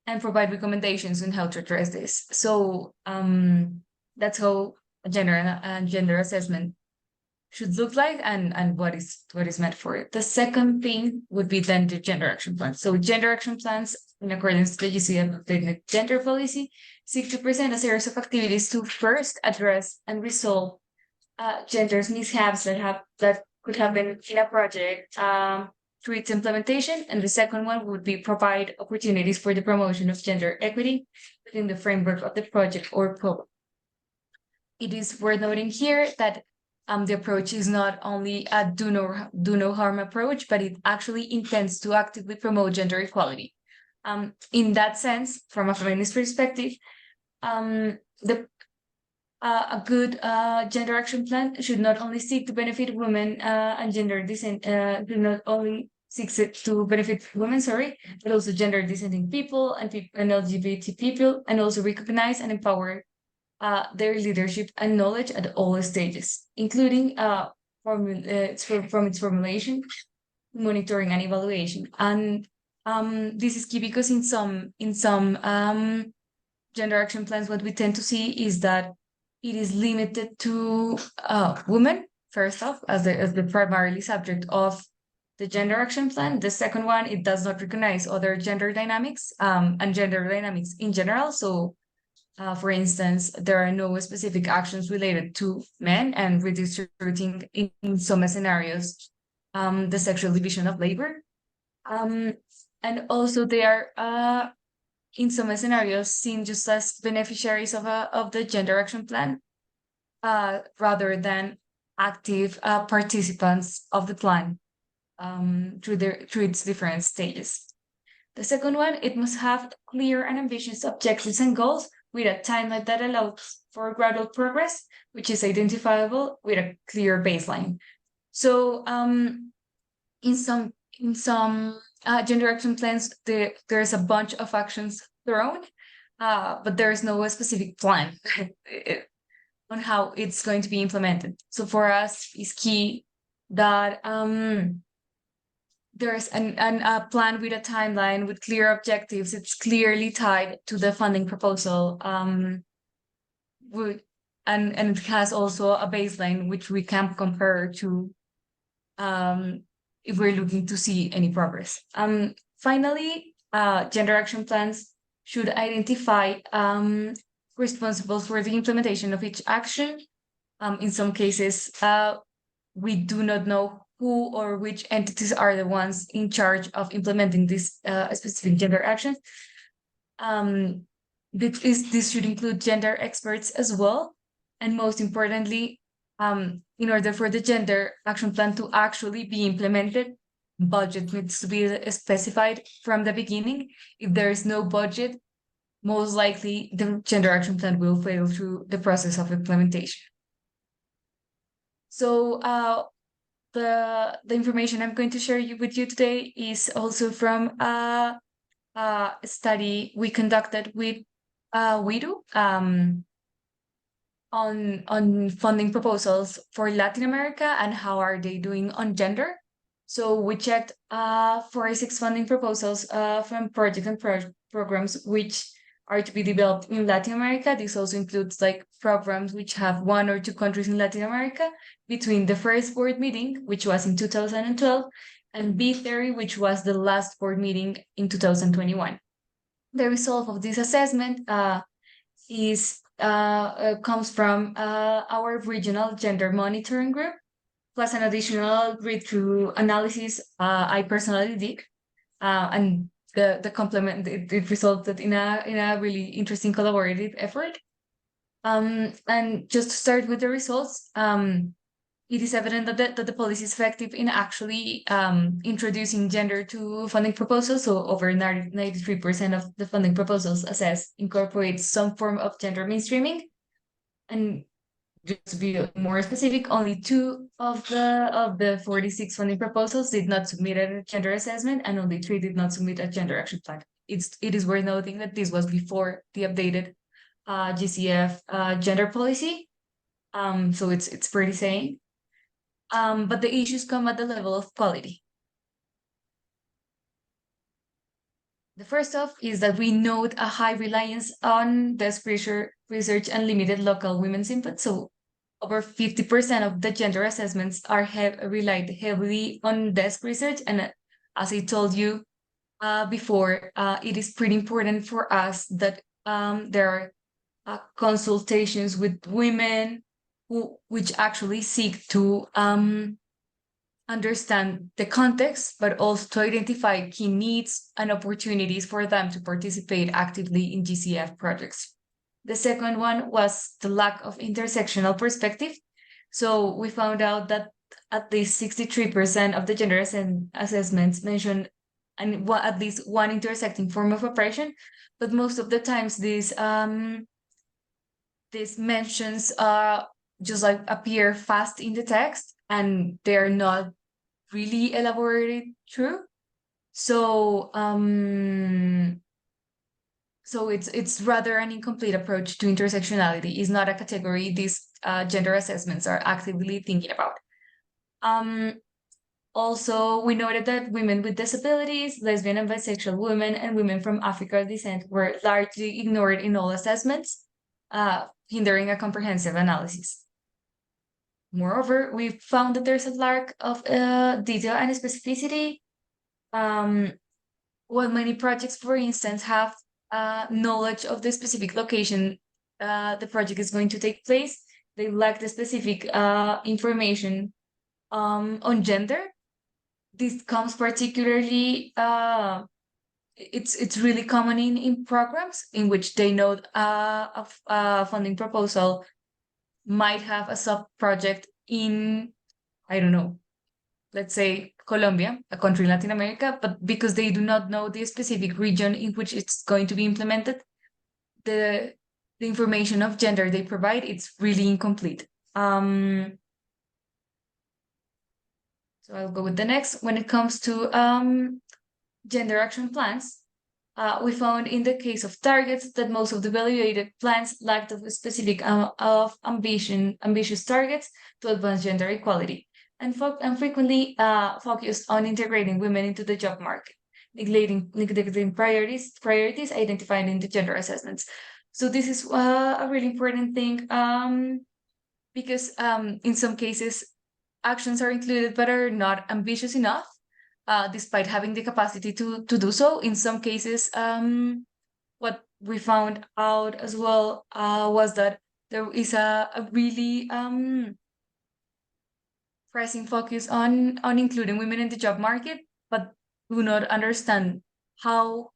and provide recommendations on how to address this. So that's how a gender assessment should look like, and what is meant for it. The second thing would be then the gender action plan. So gender action plans, in accordance with the GCF gender policy, seek to present a series of activities to first address and resolve gender mishaps that could happen in a project through its implementation. And the second one would be provide opportunities for the promotion of gender equity within the framework of the project or program. It is worth noting here that the approach is not only a do no harm approach, but it actually intends to actively promote gender equality. In that sense, from a feminist perspective, a good gender action plan should not only seek to benefit women and gender dissenting, not only seeks it to benefit women, but also gender dissenting people and LGBT people, and also recognize and empower their leadership and knowledge at all stages, including from its formulation, monitoring, and evaluation. And this is key because in some gender action plans, what we tend to see is that it is limited to women, first off, as the primary subject of the gender action plan. The second one, it does not recognize other gender dynamics and gender dynamics in general. So, for instance, there are no specific actions related to men and redistributing in some scenarios the sexual division of labor. And also they are in some scenarios seen just as beneficiaries of the gender action plan rather than active participants of the plan through its different stages. The second one, it must have clear and ambitious objectives and goals with a timeline that allows for gradual progress, which is identifiable with a clear baseline. So in some gender action plans, there's a bunch of actions thrown, but there's no specific plan on how it's going to be implemented. So for us, it's key that there's a plan with a timeline with clear objectives. It's clearly tied to the funding proposal. And it has also a baseline which we can compare to if we're looking to see any progress. Finally, gender action plans should identify responsible for the implementation of each action. In some cases, we do not know who or which entities are the ones in charge of implementing this specific gender action. This should include gender experts as well. And most importantly, in order for the gender action plan to actually be implemented, budget needs to be specified from the beginning. If there is no budget, most likely the gender action plan will fail through the process of implementation. So the information I'm going to share with you today is also from a study we conducted with WIDO on funding proposals for Latin America and how are they doing on gender. So we checked 46 funding proposals from projects and programs which are to be developed in Latin America. This also includes like programs which have 1 or 2 countries in Latin America between the first board meeting, which was in 2012, and B30, which was the last board meeting in 2021. The result of this assessment comes from our regional gender monitoring group, plus an additional read-through analysis I personally did, and the complement it resulted in a really interesting collaborative effort. And just to start with the results, it is evident that the policy is effective in actually introducing gender to funding proposals. So over 93% of the funding proposals assessed incorporate some form of gender mainstreaming. And just to be more specific, only 2 of the 46 funding proposals did not submit a gender assessment, and only 3 did not submit a gender action plan. It is worth noting that this was before the updated GCF gender policy. So it's pretty saying. But the issues come at the level of quality. The first off is that we note a high reliance on desk research and limited local women's input. So over 50% of the gender assessments are relied heavily on desk research. And as I told you before, it is pretty important for us that there are consultations with women which actually seek to understand the context, but also to identify key needs and opportunities for them to participate actively in GCF projects. The second one was the lack of intersectional perspective. So we found out that at least 63% of the gender assessments mention at least one intersecting form of oppression, but most of the times these mentions just like appear fast in the text and they're not really elaborated through. So so it's rather an incomplete approach to intersectionality. It's not a category these gender assessments are actively thinking about. Also, we noted that women with disabilities, lesbian and bisexual women, and women from African descent were largely ignored in all assessments, hindering a comprehensive analysis. Moreover, we found that there's a lack of detail and specificity. While many projects, for instance, have knowledge of the specific location the project is going to take place, they lack the specific information on gender. This comes particularly, it's really common in programs in which they know a funding proposal might have a sub-project in, I don't know, let's say Colombia, a country in Latin America, but because they do not know the specific region in which it's going to be implemented, the the information of gender they provide, it's really incomplete. So I'll go with the next. When it comes to gender action plans, we found in the case of targets that most of the evaluated plans lacked of a specific of ambitious targets to advance gender equality, and frequently focused on integrating women into the job market, neglecting priorities identified in the gender assessments. So this is a really important thing, because in some cases actions are included but are not ambitious enough, despite having the capacity to do so. In some cases, what we found out as well was that there is a really pressing focus on including women in the job market, but do not understand how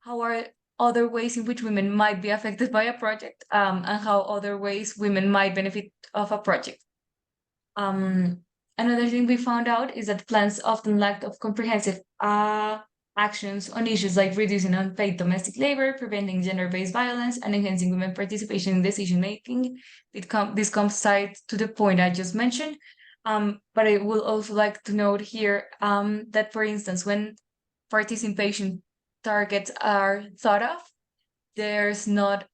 are other ways in which women might be affected by a project, and how other ways women might benefit of a project. Another thing we found out is that plans often lack of comprehensive actions on issues like reducing unpaid domestic labor, preventing gender-based violence, and enhancing women participation in decision-making. This comes tied to the point I just mentioned. But I would also like to note here that, for instance, when participation targets are thought of, there's not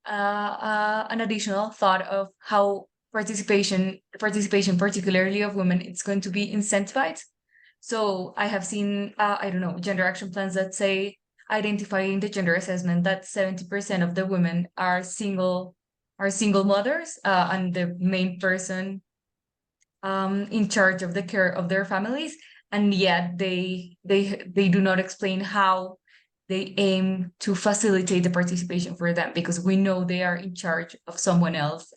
an additional thought of how participation, particularly of women, it's going to be incentivized. So I have seen, I don't know, gender action plans that say, identifying the gender assessment that 70% of the women are single mothers, and the main person in charge of the care of their families, and yet they do not explain how they aim to facilitate the participation for them, because we know they are in charge of someone else.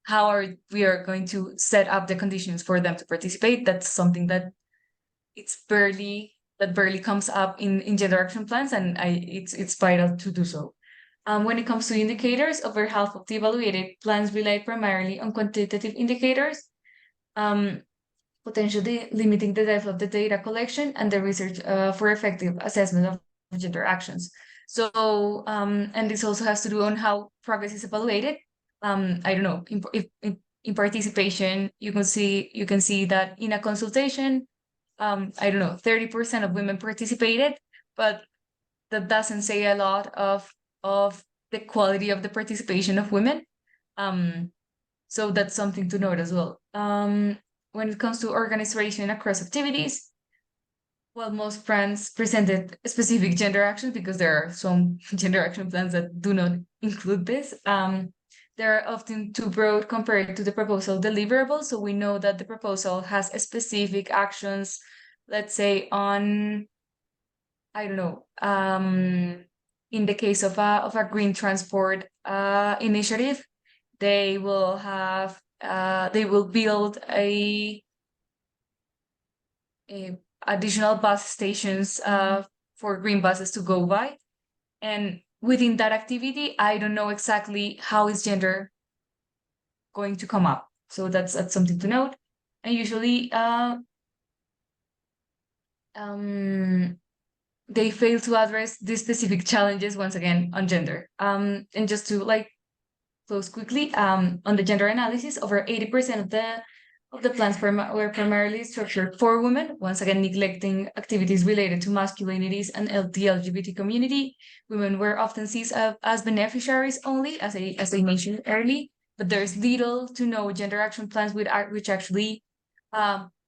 How are we going to set up the conditions for them to participate? That's something that barely comes up in gender action plans, and it's vital to do so. When it comes to indicators, over half of the evaluated plans rely primarily on quantitative indicators, potentially limiting the depth of the data collection and the research for effective assessment of gender actions. So, and this also has to do on how progress is evaluated. I don't know, in participation, you can see that in a consultation, I don't know, 30% of women participated, but that doesn't say a lot of the quality of the participation of women. So that's something to note as well. When it comes to organization across activities, well, most plans presented specific gender actions, because there are some gender action plans that do not include this. They're often too broad compared to the proposal deliverables. So we know that the proposal has a specific actions, let's say on, I don't know, in the case of a green transport initiative, they will have they will build a additional bus stations for green buses to go by, and within that activity, I don't know exactly how is gender going to come up. So that's something to note. And usually they fail to address these specific challenges once again on gender. And just to close quickly, on the gender analysis, over 80% of the plans were primarily structured for women, once again neglecting activities related to masculinities and the LGBT community. Women were often seen as beneficiaries only, as I mentioned early, but there's little to no gender action plans which actually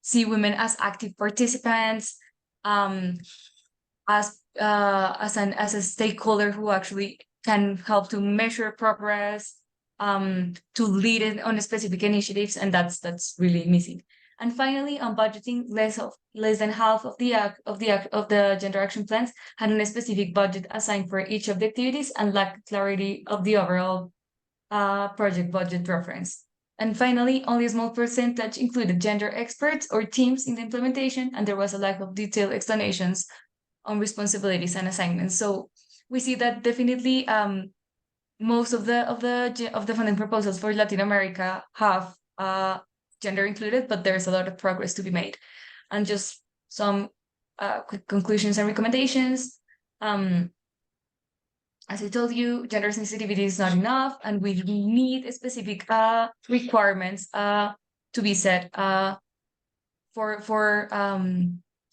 see women as active participants, as a stakeholder who actually can help to measure progress, to lead it on specific initiatives, and that's really missing. And finally, on budgeting, less than half of the gender action plans had a specific budget assigned for each of the activities and lacked clarity of the overall project budget reference. And finally, only a small percentage included gender experts or teams in the implementation, and there was a lack of detailed explanations on responsibilities and assignments. So we see that definitely most of the funding proposals for Latin America have gender included, but there's a lot of progress to be made. And just some quick conclusions and recommendations. as I told you, gender sensitivity is not enough, and we need specific requirements to be set for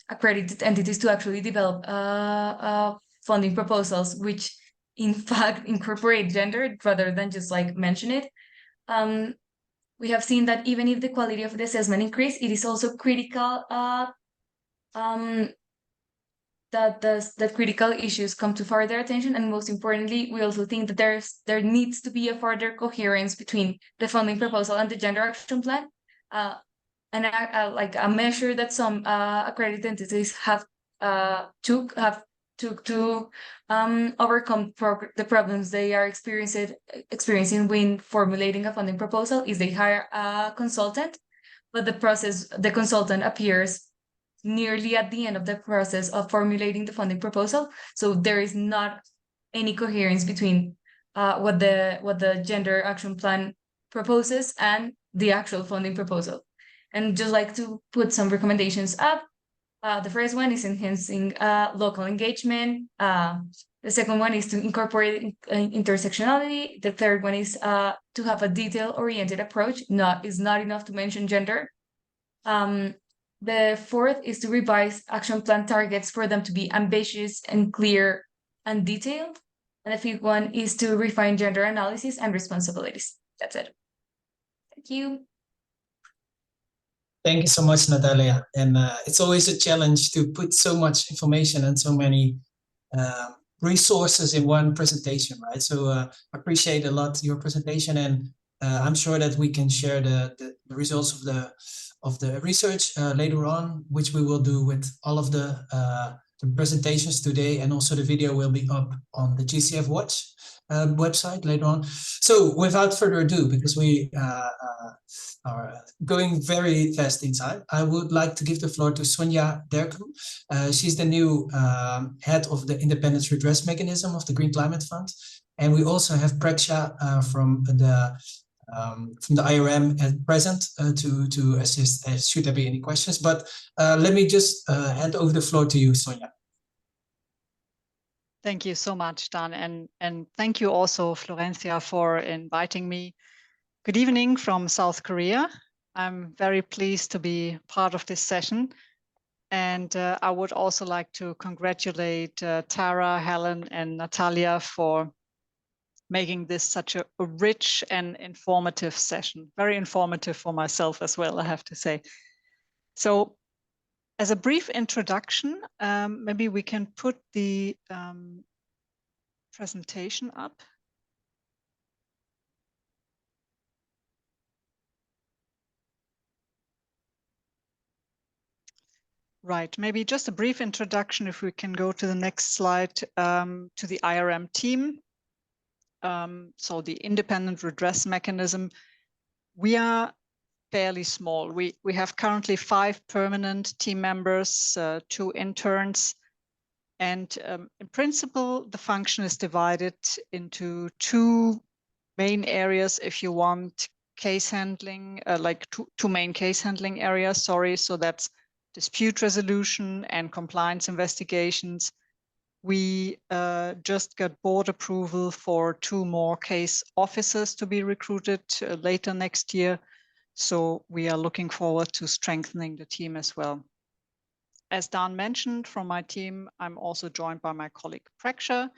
accredited entities to actually develop funding proposals, which in fact incorporate gender rather than just like mention it. We have seen that even if the quality of the assessment increase, it is also critical that critical issues come to further attention, and most importantly, we also think that there needs to be a further coherence between the funding proposal and the gender action plan, and like a measure that some accredited entities have took to overcome the problems they are experiencing when formulating a funding proposal is they hire a consultant, but the consultant appears nearly at the end of the process of formulating the funding proposal. So there is not any coherence between what the gender action plan proposes and the actual funding proposal. And just like to put some recommendations up. The first one is enhancing local engagement. The second one is to incorporate intersectionality. The third one is to have a detail-oriented approach. It's not enough to mention gender. The fourth is to revise action plan targets for them to be ambitious and clear and detailed. And the fifth one is to refine gender analysis and responsibilities. That's it. Thank you. Thank you so much, Natalia. And it's always a challenge to put so much information and so many resources in one presentation, right? So I appreciate a lot your presentation, and I'm sure that we can share the results of the research later on, which we will do with all of the presentations today, and also the video will be up on the GCF Watch website later on. So without further ado, because we are going very fast inside, I would like to give the floor to Sonja Derku. She's the new head of the Independence Redress Mechanism of the Green Climate Fund. And we also have Preksha from the IRM at present to assist should there be any questions. But let me just hand over the floor to you, Sonja. Thank you so much, Dan, and thank you also, Florencia, for inviting me. Good evening from South Korea. I'm very pleased to be part of this session, and I would also like to congratulate Tara, Helen, and Natalia for making this such a rich and informative session. Very informative for myself as well, I have to say. So, as a brief introduction, maybe we can put the presentation up. Right, maybe just a brief introduction, if we can go to the next slide, to the IRM team. So the Independent Redress Mechanism, we are fairly small. We have currently 5 permanent team members, 2 interns, and in principle, the function is divided into 2 main areas, if you want, case handling, like two main case handling areas, sorry. So that's dispute resolution and compliance investigations. We just got board approval for 2 more case officers to be recruited later next year. So we are looking forward to strengthening the team as well. As Dan mentioned, from my team, I'm also joined by my colleague Preksha,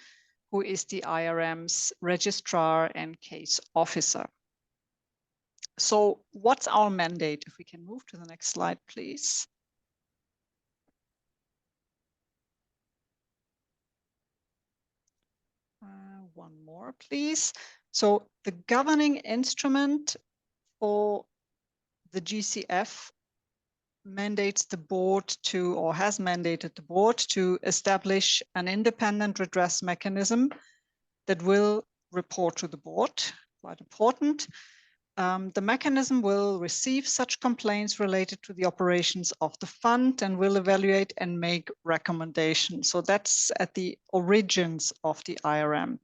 who is the IRM's registrar and case officer. So what's our mandate? If we can move to the next slide, please. One more, please. So the governing instrument for the GCF mandates the board to, or has mandated the board to establish an independent redress mechanism that will report to the board, quite important. The mechanism will receive such complaints related to the operations of the fund and will evaluate and make recommendations. So that's at the origins of the IRM.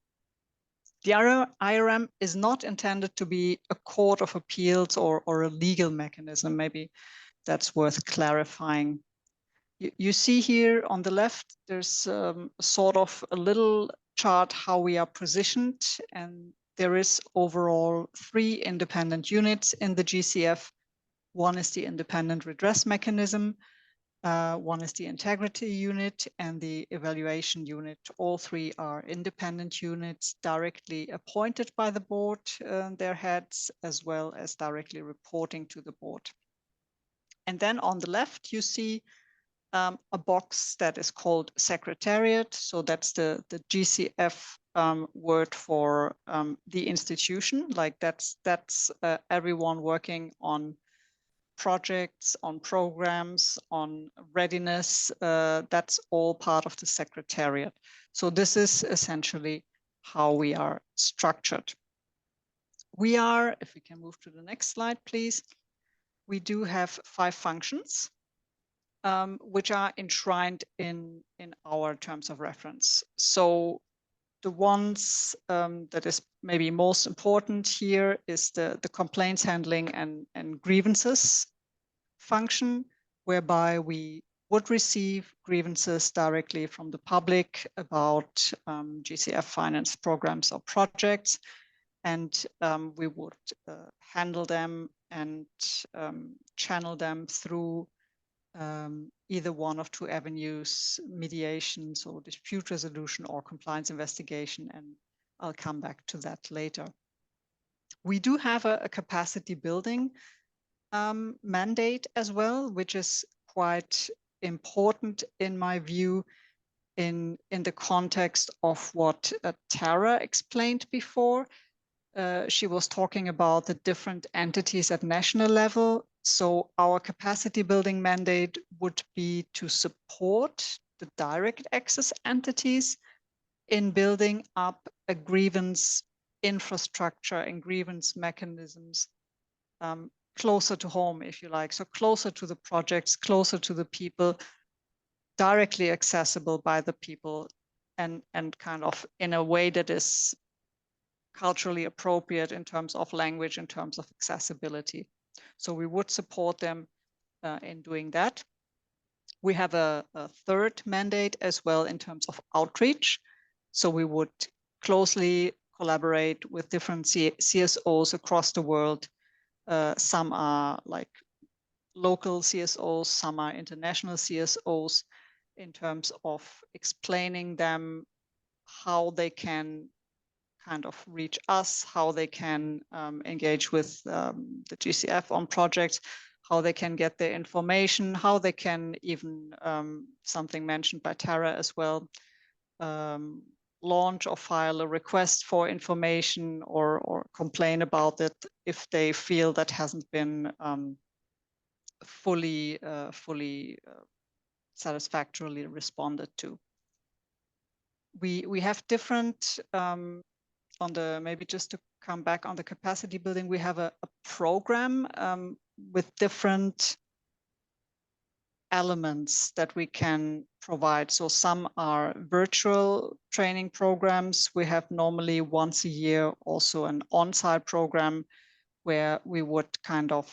The IRM is not intended to be a court of appeals or a legal mechanism. Maybe that's worth clarifying. You see here on the left, there's sort of a little chart how we are positioned, and there is overall 3 independent units in the GCF. One is the independent redress mechanism, one is the integrity unit and the evaluation unit. All 3 are independent units directly appointed by the board, their heads, as well as directly reporting to the board. And then on the left, you see a box that is called Secretariat. So that's the GCF word for the institution. Like that's everyone working on projects, on programs, on readiness. That's all part of the Secretariat. So this is essentially how we are structured. We are, if we can move to the next slide, please. We do have 5 functions, which are enshrined in our terms of reference. So the ones that is maybe most important here is the complaints handling and grievances function, whereby we would receive grievances directly from the public about GCF finance programs or projects, and we would handle them and channel them through either one of 2 avenues: mediation, so dispute resolution, or compliance investigation, and I'll come back to that later. We do have a capacity building mandate as well, which is quite important in my view in the context of what Tara explained before. She was talking about the different entities at national level. So our capacity building mandate would be to support the direct access entities in building up a grievance infrastructure and grievance mechanisms closer to home, if you like. So closer to the projects, closer to the people, directly accessible by the people, and kind of in a way that is culturally appropriate in terms of language, in terms of accessibility. So we would support them in doing that. We have a 3rd mandate as well in terms of outreach. So we would closely collaborate with different CSOs across the world. Some are like local CSOs, some are international CSOs, in terms of explaining them how they can kind of reach us, how they can engage with the GCF on projects, how they can get their information, how they can even, something mentioned by Tara as well, launch or file a request for information or complain about it if they feel that hasn't been fully satisfactorily responded to. We have different, on the, maybe just to come back on the capacity building, we have a program with different elements that we can provide. So some are virtual training programs. We have normally once a year also an on-site program where we would kind of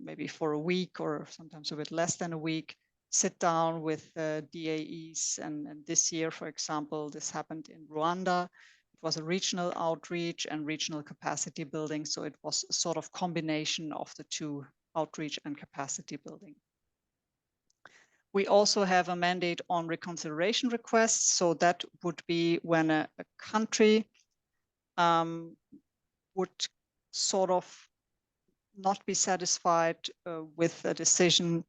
maybe for a week or sometimes a bit less than a week, sit down with DAEs. And this year, for example, this happened in Rwanda. It was a regional outreach and regional capacity building. So it was a sort of combination of the 2, outreach and capacity building. We also have a mandate on reconsideration requests. So that would be when a country would sort of not be satisfied with a decision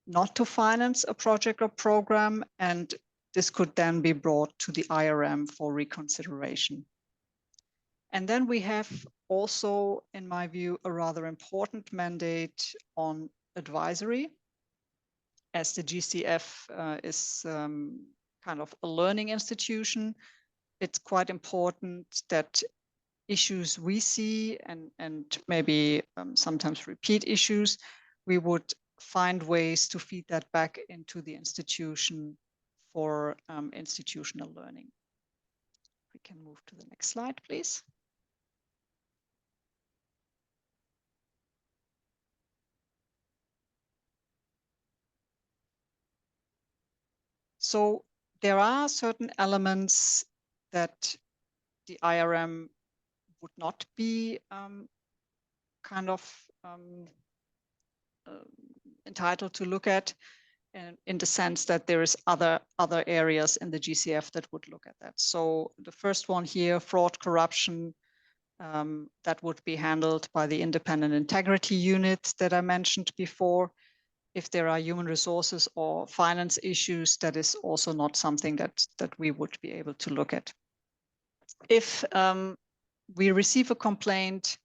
not to finance a project or program, and this could then be brought to the IRM for reconsideration. And then we have also, in my view, a rather important mandate on advisory. As the GCF is kind of a learning institution, it's quite important that issues we see and maybe sometimes repeat issues, we would find ways to feed that back into the institution for institutional learning. We can move to the next slide, please. So there are certain elements that the IRM would not be entitled to look at, and in the sense that there is other areas in the GCF that would look at that. So the first one here, fraud, corruption, that would be handled by the independent integrity unit that I mentioned before. If there are human resources or finance issues, that is also not something that we would be able to look at. If we receive a complaint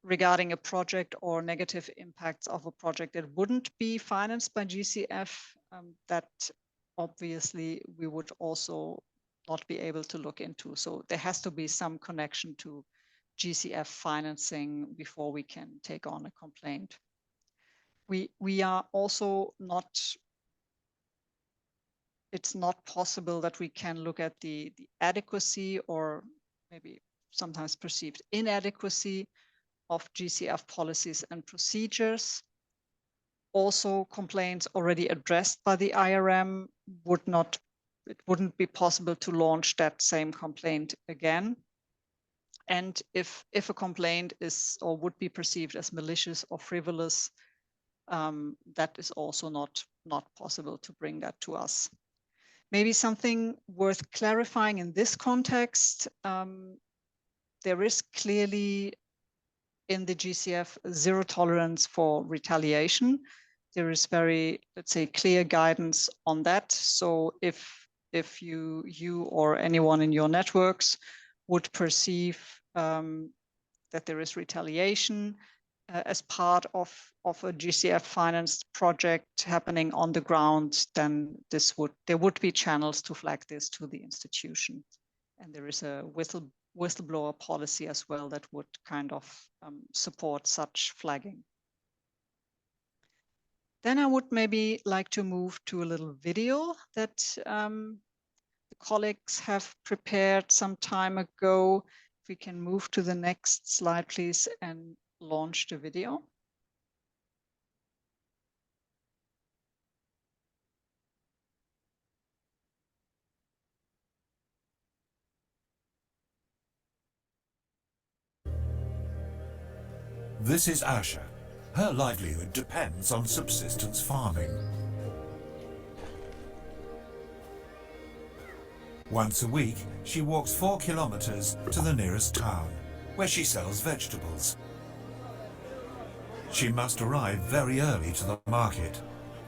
regarding a project or negative impacts of a project that wouldn't be financed by GCF, that obviously we would also not be able to look into. So there has to be some connection to GCF financing before we can take on a complaint. We are also not, it's not possible that we can look at the adequacy or maybe sometimes perceived inadequacy of GCF policies and procedures. Also, complaints already addressed by the IRM it wouldn't be possible to launch that same complaint again. And if a complaint is or would be perceived as malicious or frivolous, that is also not possible to bring that to us. Maybe something worth clarifying in this context, there is clearly in the GCF zero tolerance for retaliation. There is very, let's say, clear guidance on that. So if you or anyone in your networks would perceive that there is retaliation as part of a GCF financed project happening on the ground, then there would be channels to flag this to the institution. And there is a whistleblower policy as well that would kind of support such flagging. Then I would maybe like to move to a little video that the colleagues have prepared some time ago. If we can move to the next slide, please, and launch the video. This is Asha. Her livelihood depends on subsistence farming. Once a week, she walks 4 kilometers to the nearest town, where she sells vegetables. She must arrive very early to the market,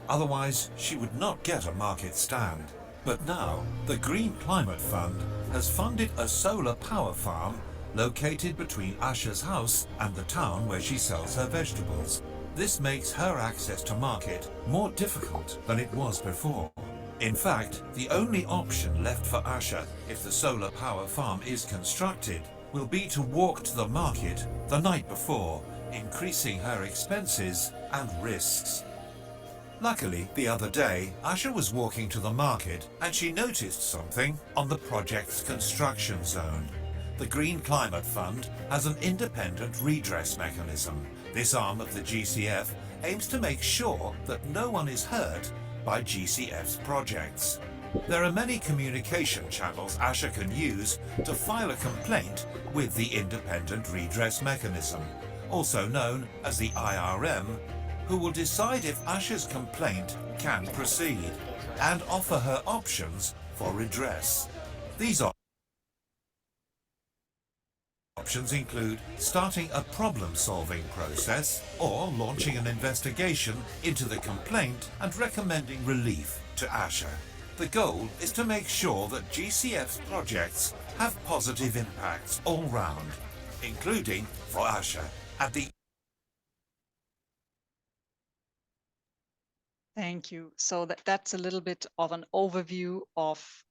otherwise she would not get a market stand. But now, the Green Climate Fund has funded a solar power farm located between Asha's house and the town where she sells her vegetables. This makes her access to market more difficult than it was before. In fact, the only option left for Asha if the solar power farm is constructed will be to walk to the market the night before, increasing her expenses and risks. Luckily, the other day, Asha was walking to the market and she noticed something on the project's construction zone. The Green Climate Fund has an independent redress mechanism. This arm of the GCF aims to make sure that no one is hurt by GCF's projects. There are many communication channels Asha can use to file a complaint with the independent redress mechanism, also known as the IRM, who will decide if Asha's complaint can proceed and offer her options for redress. These options include starting a problem-solving process or launching an investigation into the complaint and recommending relief to Asha. The goal is to make sure that GCF's projects have positive impacts all round, including for Asha at the... Thank you. So that's a little bit of an overview of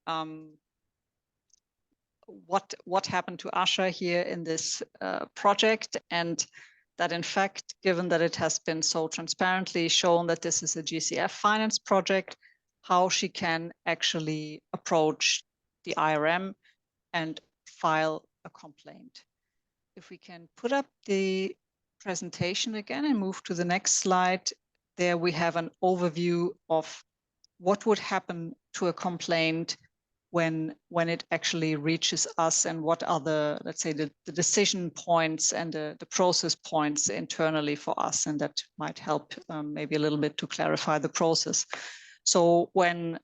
what happened to Asha here in this project, and that in fact, given that it has been so transparently shown that this is a GCF finance project, how she can actually approach the IRM and file a complaint. If we can put up the presentation again and move to the next slide, there we have an overview of what would happen to a complaint when it actually reaches us, and what are the, let's say, the decision points and the process points internally for us, and that might help maybe a little bit to clarify the process. So when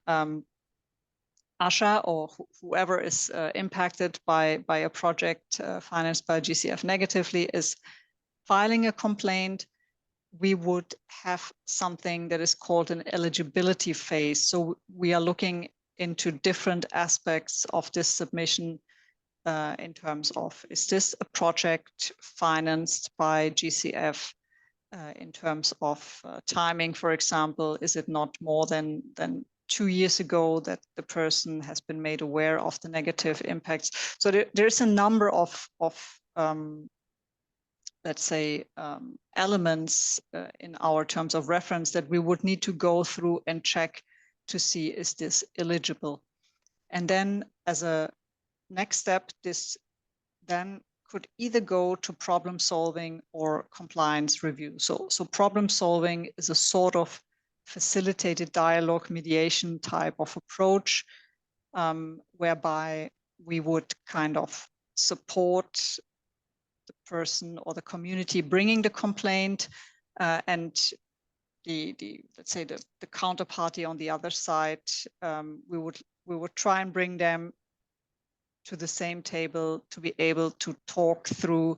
Asha or whoever is impacted by a project financed by GCF negatively is filing a complaint, we would have something that is called an eligibility phase. So we are looking into different aspects of this submission in terms of, is this a project financed by GCF? In terms of timing, for example, is it not more than 2 years ago that the person has been made aware of the negative impacts? So there's a number of let's say, elements in our terms of reference that we would need to go through and check to see, is this eligible? And then as a next step, this then could either go to problem solving or compliance review. So problem solving is a sort of facilitated dialogue mediation type of approach, whereby we would kind of support the person or the community bringing the complaint, and the let's say the counterparty on the other side, we would try and bring them to the same table to be able to talk through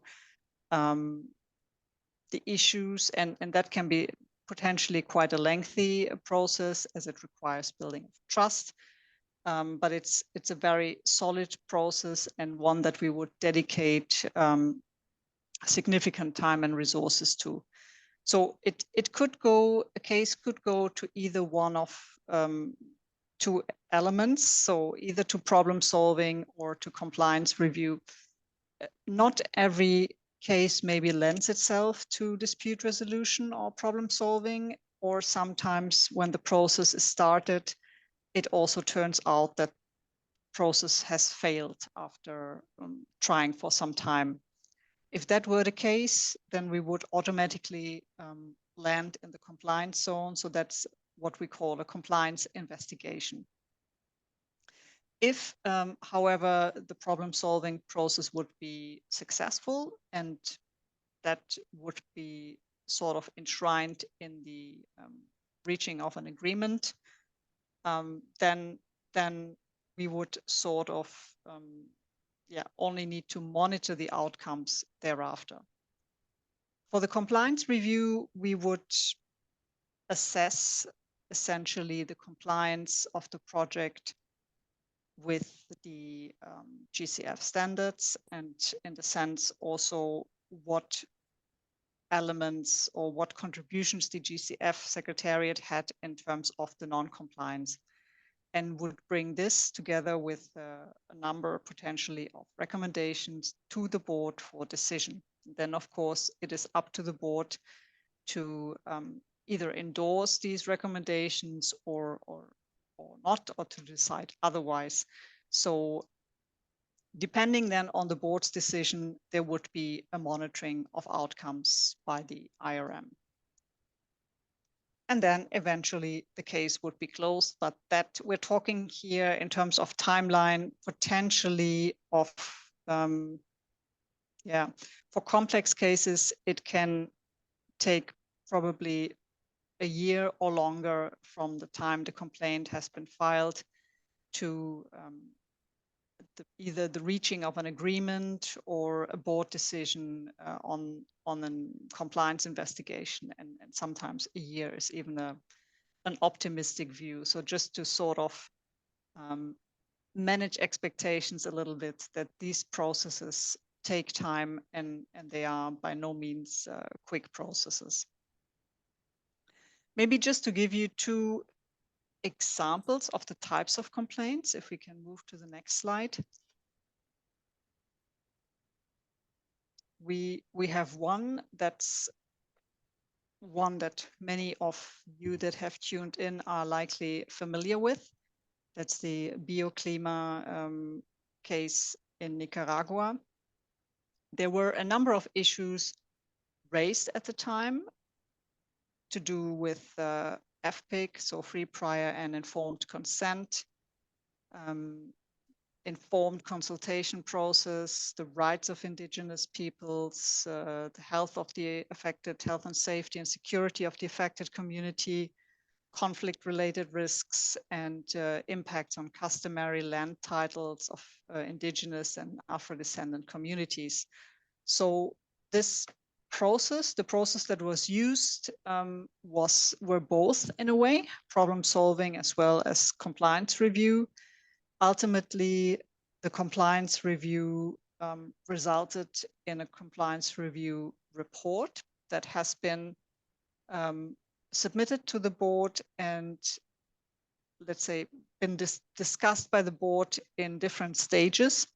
the issues, and that can be potentially quite a lengthy process, as it requires building of trust. But it's a very solid process, and one that we would dedicate significant time and resources to. So it could go, a case could go to either one of two elements, so either to problem solving or to compliance review. Not every case maybe lends itself to dispute resolution or problem solving, or sometimes when the process is started, it also turns out that process has failed after trying for some time. If that were the case, then we would automatically land in the compliance zone. So that's what we call a compliance investigation. If, however, the problem-solving process would be successful, and that would be sort of enshrined in the reaching of an agreement, then we would sort of only need to monitor the outcomes thereafter. For the compliance review, we would assess essentially the compliance of the project with the GCF standards, and in the sense also what elements or what contributions the GCF Secretariat had in terms of the non-compliance, and would bring this together with a number potentially of recommendations to the board for decision. Then, of course, it is up to the board to either endorse these recommendations or not, or to decide otherwise. So depending then on the board's decision, there would be a monitoring of outcomes by the IRM. And then eventually the case would be closed, but that we're talking here in terms of timeline, potentially of, for complex cases, it can take probably a year or longer from the time the complaint has been filed to either the reaching of an agreement or a board decision on a compliance investigation, and sometimes a year is even an optimistic view. So just to sort of manage expectations a little bit, that these processes take time, and they are by no means quick processes. Maybe just to give you two examples of the types of complaints, if we can move to the next slide. We have one that's one that many of you that have tuned in are likely familiar with. That's the Bioclima case in Nicaragua. There were a number of issues raised at the time to do with FPIC, so free, prior, and informed consent, informed consultation process, the rights of Indigenous peoples, the health of the affected, health and safety and security of the affected community, conflict-related risks, and impacts on customary land titles of Indigenous and Afro-descendant communities. So this process, the process that was used, were both, in a way, problem solving as well as compliance review. Ultimately, the compliance review resulted in a compliance review report that has been submitted to the board and, let's say, been discussed by the board in different stages.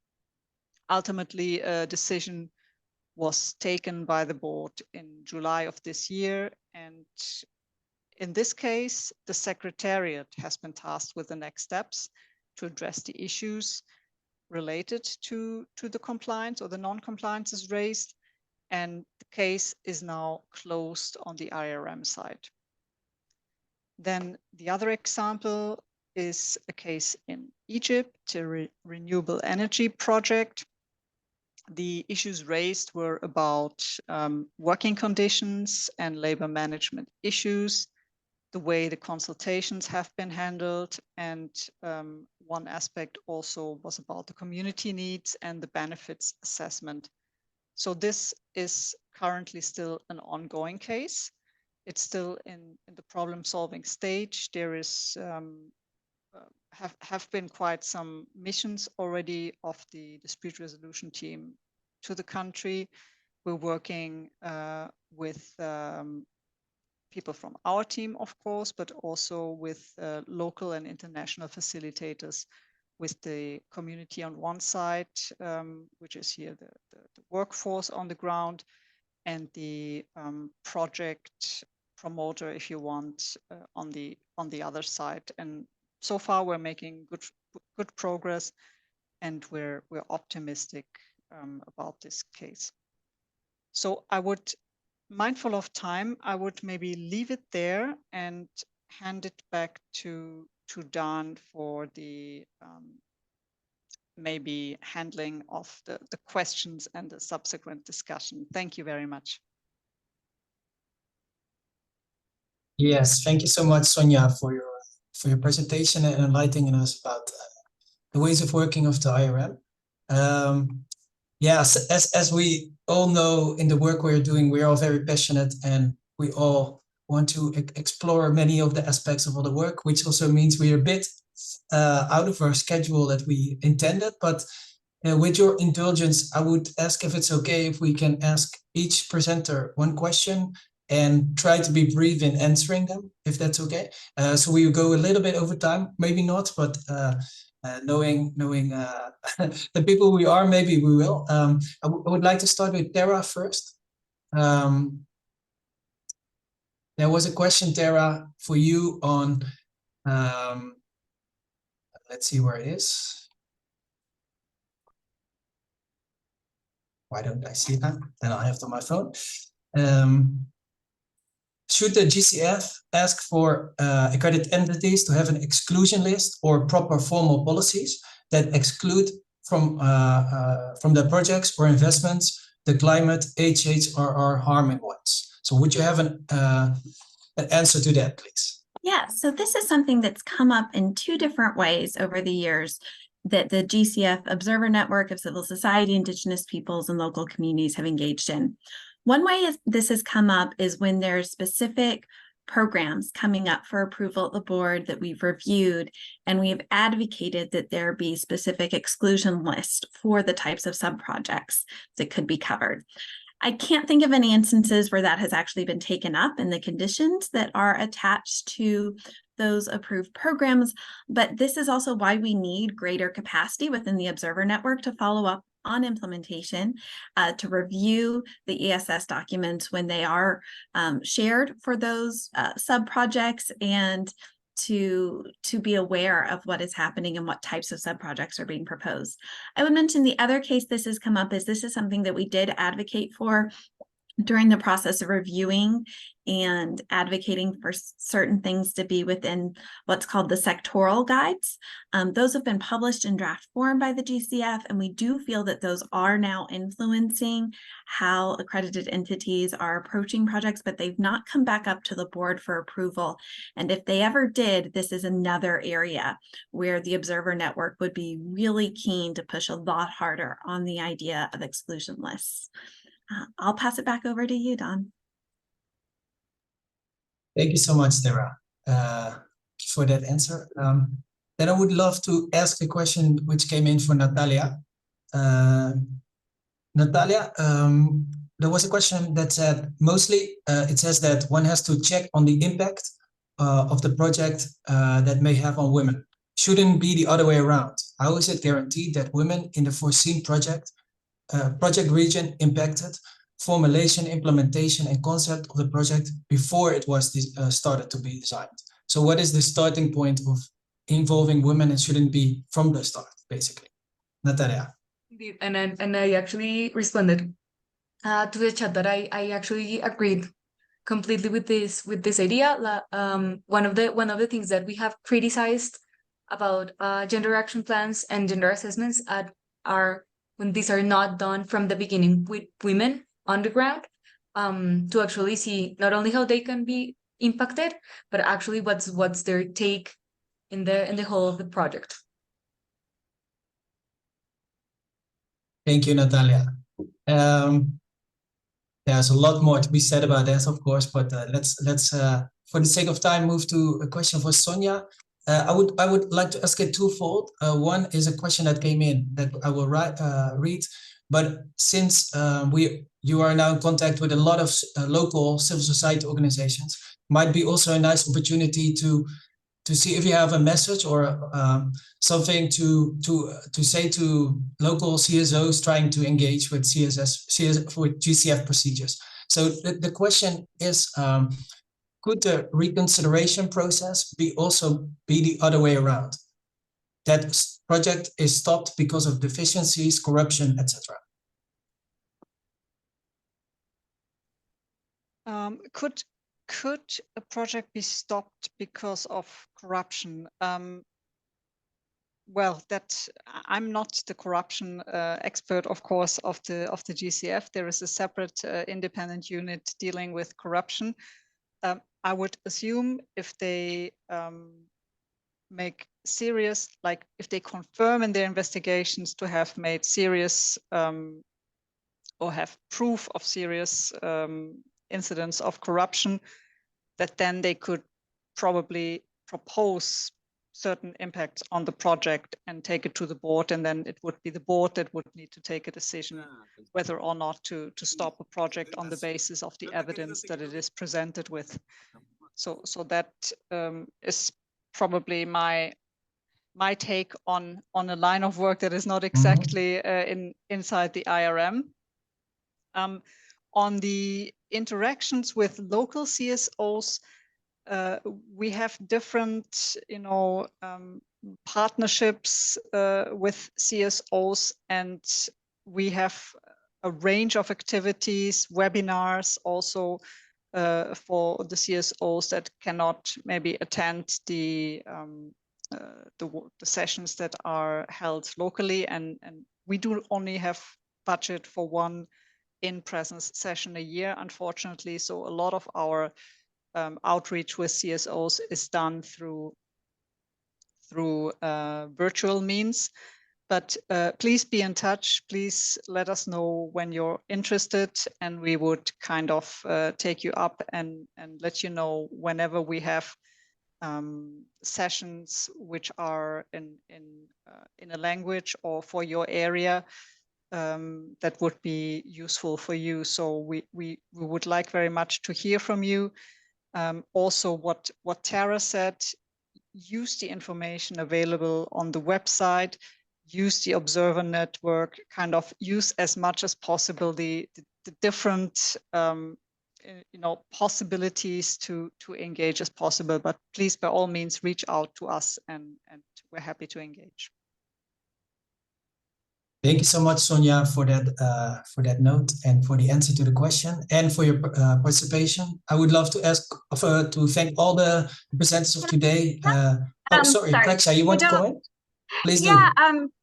Ultimately, a decision was taken by the board in July of this year, and in this case, the Secretariat has been tasked with the next steps to address the issues related to the compliance or the non-compliance is raised, and the case is now closed on the IRM side. Then the other example is a case in Egypt, a renewable energy project. The issues raised were about working conditions and labor management issues, the way the consultations have been handled, and one aspect also was about the community needs and the benefits assessment. So this is currently still an ongoing case. It's still in the problem-solving stage. There is have been quite some missions already of the dispute resolution team to the country. We're working with people from our team, of course, but also with local and international facilitators, with the community on one side, which is here the workforce on the ground, and the project promoter, if you want, on the other side. And so far, we're making good progress, and we're optimistic about this case. So I would, mindful of time, I would maybe leave it there and hand it back to Dan for the maybe handling of the questions and the subsequent discussion. Thank you very much. Yes, thank you so much, Sonia, for your presentation and enlightening us about the ways of working of the IRM. Yes, as we all know, in the work we're doing, we're all very passionate, and we all want to explore many of the aspects of all the work, which also means we're a bit out of our schedule that we intended. But with your indulgence, I would ask if it's okay if we can ask each presenter one question and try to be brief in answering them, if that's okay. So we will go a little bit over time, maybe not, but knowing the people we are, maybe we will. I would like to start with Tara first. There was a question, Tara, for you on, let's see where it is. Why don't I see that? Then I have it on my phone. Should the GCF ask for accredited entities to have an exclusion list or proper formal policies that exclude from the projects or investments the climate, HHRR harming ones? So would you have an answer to that, please? Yeah, so this is something that's come up in two different ways over the years that the GCF Observer Network of Civil Society, Indigenous peoples, and local communities have engaged in. One way this has come up is when there's specific programs coming up for approval at the board that we've reviewed, and we've advocated that there be specific exclusion lists for the types of sub-projects that could be covered. I can't think of any instances where that has actually been taken up in the conditions that are attached to those approved programs, but this is also why we need greater capacity within the Observer Network to follow up on implementation, to review the ESS documents when they are shared for those sub-projects, and to be aware of what is happening and what types of sub-projects are being proposed. I would mention the other case this has come up is this is something that we did advocate for during the process of reviewing and advocating for certain things to be within what's called the sectoral guides. Those have been published in draft form by the GCF, and we do feel that those are now influencing how accredited entities are approaching projects, but they've not come back up to the board for approval. And if they ever did, this is another area where the Observer Network would be really keen to push a lot harder on the idea of exclusion lists. I'll pass it back over to you, Don. Thank you so much, Sarah, for that answer. Then I would love to ask a question which came in for Natalia. Natalia, there was a question that said, mostly it says that one has to check on the impact of the project that may have on women. Shouldn't be the other way around. How is it guaranteed that women in the foreseen project region impacted formulation, implementation, and concept of the project before it was started to be designed? So what is the starting point of involving women, and shouldn't be from the start, basically? Natalia. Indeed, and I actually responded to the chat that I actually agreed completely with this idea. One of the things that we have criticized about gender action plans and gender assessments are when these are not done from the beginning with women on the ground, to actually see not only how they can be impacted, but actually what's their take in the whole of the project. Thank you, Natalia. There's a lot more to be said about that, of course, but let's for the sake of time, move to a question for Sonia. I would like to ask it twofold. One is a question that came in that I will read, but since you are now in contact with a lot of local civil society organizations, might be also a nice opportunity to see if you have a message or something to say to local CSOs trying to engage with with GCF procedures. So the question is, could the reconsideration process also be the other way around? That project is stopped because of deficiencies, corruption, etc. Could a project be stopped because of corruption? Well, I'm not the corruption expert, of course, of the GCF. There is a separate independent unit dealing with corruption. I would assume if they make serious, like if they confirm in their investigations to have made serious or have proof of serious incidents of corruption, that then they could probably propose certain impacts on the project and take it to the board, and then it would be the board that would need to take a decision whether or not to stop a project on the basis of the evidence that it is presented with. So that is probably my take on a line of work that is not exactly inside the IRM. On the interactions with local CSOs, we have different, partnerships with CSOs, and we have a range of activities, webinars also for the CSOs that cannot maybe attend the sessions that are held locally, and we do only have budget for one in-presence session a year, unfortunately. So a lot of our outreach with CSOs is done through virtual means. But please be in touch. Please let us know when you're interested, and we would kind of take you up and let you know whenever we have sessions which are in a language or for your area that would be useful for you. So we would like very much to hear from you. Also, what Tara said, use the information available on the website, use the Observer Network, kind of use as much as possible the different possibilities to engage as possible. But please, by all means, reach out to us, and we're happy to engage. Thank you so much, Sonia, for that note and for the answer to the question and for your participation. I would love to ask to thank all the presenters of today. Sorry, Preksha, you want to go in? Please do.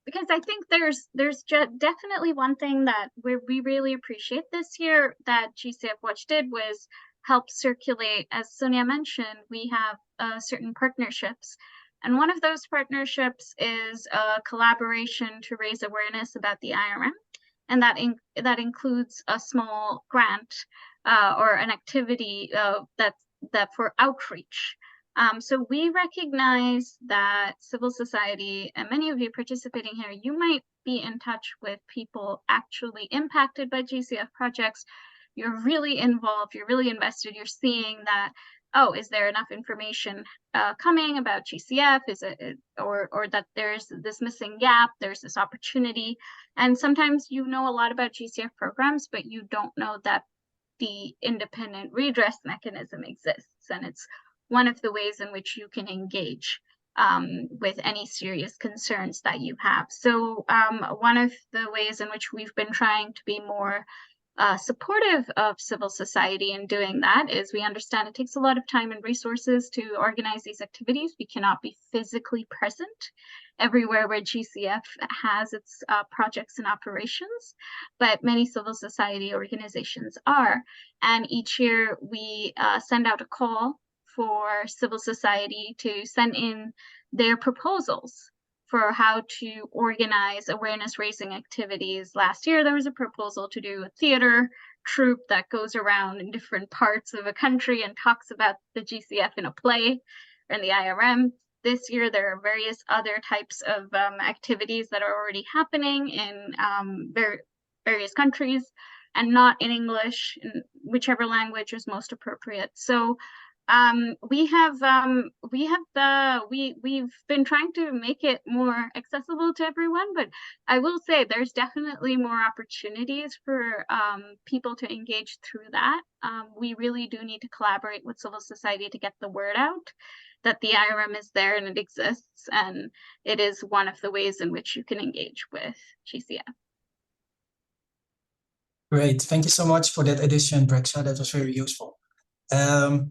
Because I think there's definitely one thing that we really appreciate this year that GCF Watch did was help circulate. As Sonia mentioned, we have certain partnerships. And one of those partnerships is a collaboration to raise awareness about the IRM. And that includes a small grant or an activity that for outreach. So we recognize that civil society and many of you participating here, you might be in touch with people actually impacted by GCF projects. You're really involved, you're really invested, you're seeing that, oh, is there enough information coming about GCF? Is it, or that there's this missing gap, there's this opportunity. And sometimes you know a lot about GCF programs, but you don't know that the independent redress mechanism exists. And it's one of the ways in which you can engage with any serious concerns that you have. So one of the ways in which we've been trying to be more supportive of civil society in doing that is we understand it takes a lot of time and resources to organize these activities. We cannot be physically present everywhere where GCF has its projects and operations, but many civil society organizations are. And each year we send out a call for civil society to send in their proposals for how to organize awareness raising activities. Last year, there was a proposal to do a theater troupe that goes around in different parts of a country and talks about the GCF in a play or in the IRM. This year, there are various other types of activities that are already happening in various countries and not in English, in whichever language is most appropriate. So we've been trying to make it more accessible to everyone, but I will say there's definitely more opportunities for people to engage through that. We really do need to collaborate with civil society to get the word out that the IRM is there and it exists, and it is one of the ways in which you can engage with GCF. Great, thank you so much for that addition, Preksha. That was very useful.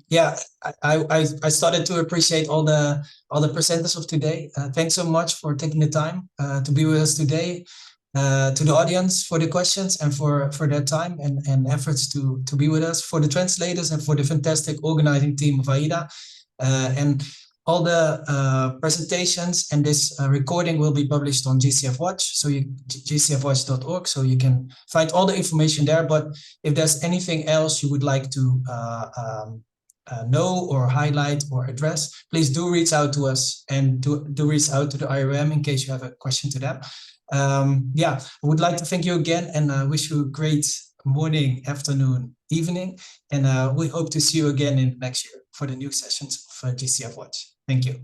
Yeah, I started to appreciate all the presenters of today. Thanks so much for taking the time to be with us today. To the audience for the questions and for their time and efforts to be with us, for the translators and for the fantastic organizing team of AIDA. And all the presentations and this recording will be published on GCF Watch, so gcfwatch.org, so you can find all the information there. But if there's anything else you would like to know or highlight or address, please do reach out to us and do reach out to the IRM in case you have a question to them. Yeah, I would like to thank you again and wish you a great morning, afternoon, evening, and we hope to see you again in next year for the new sessions of GCF Watch. Thank you.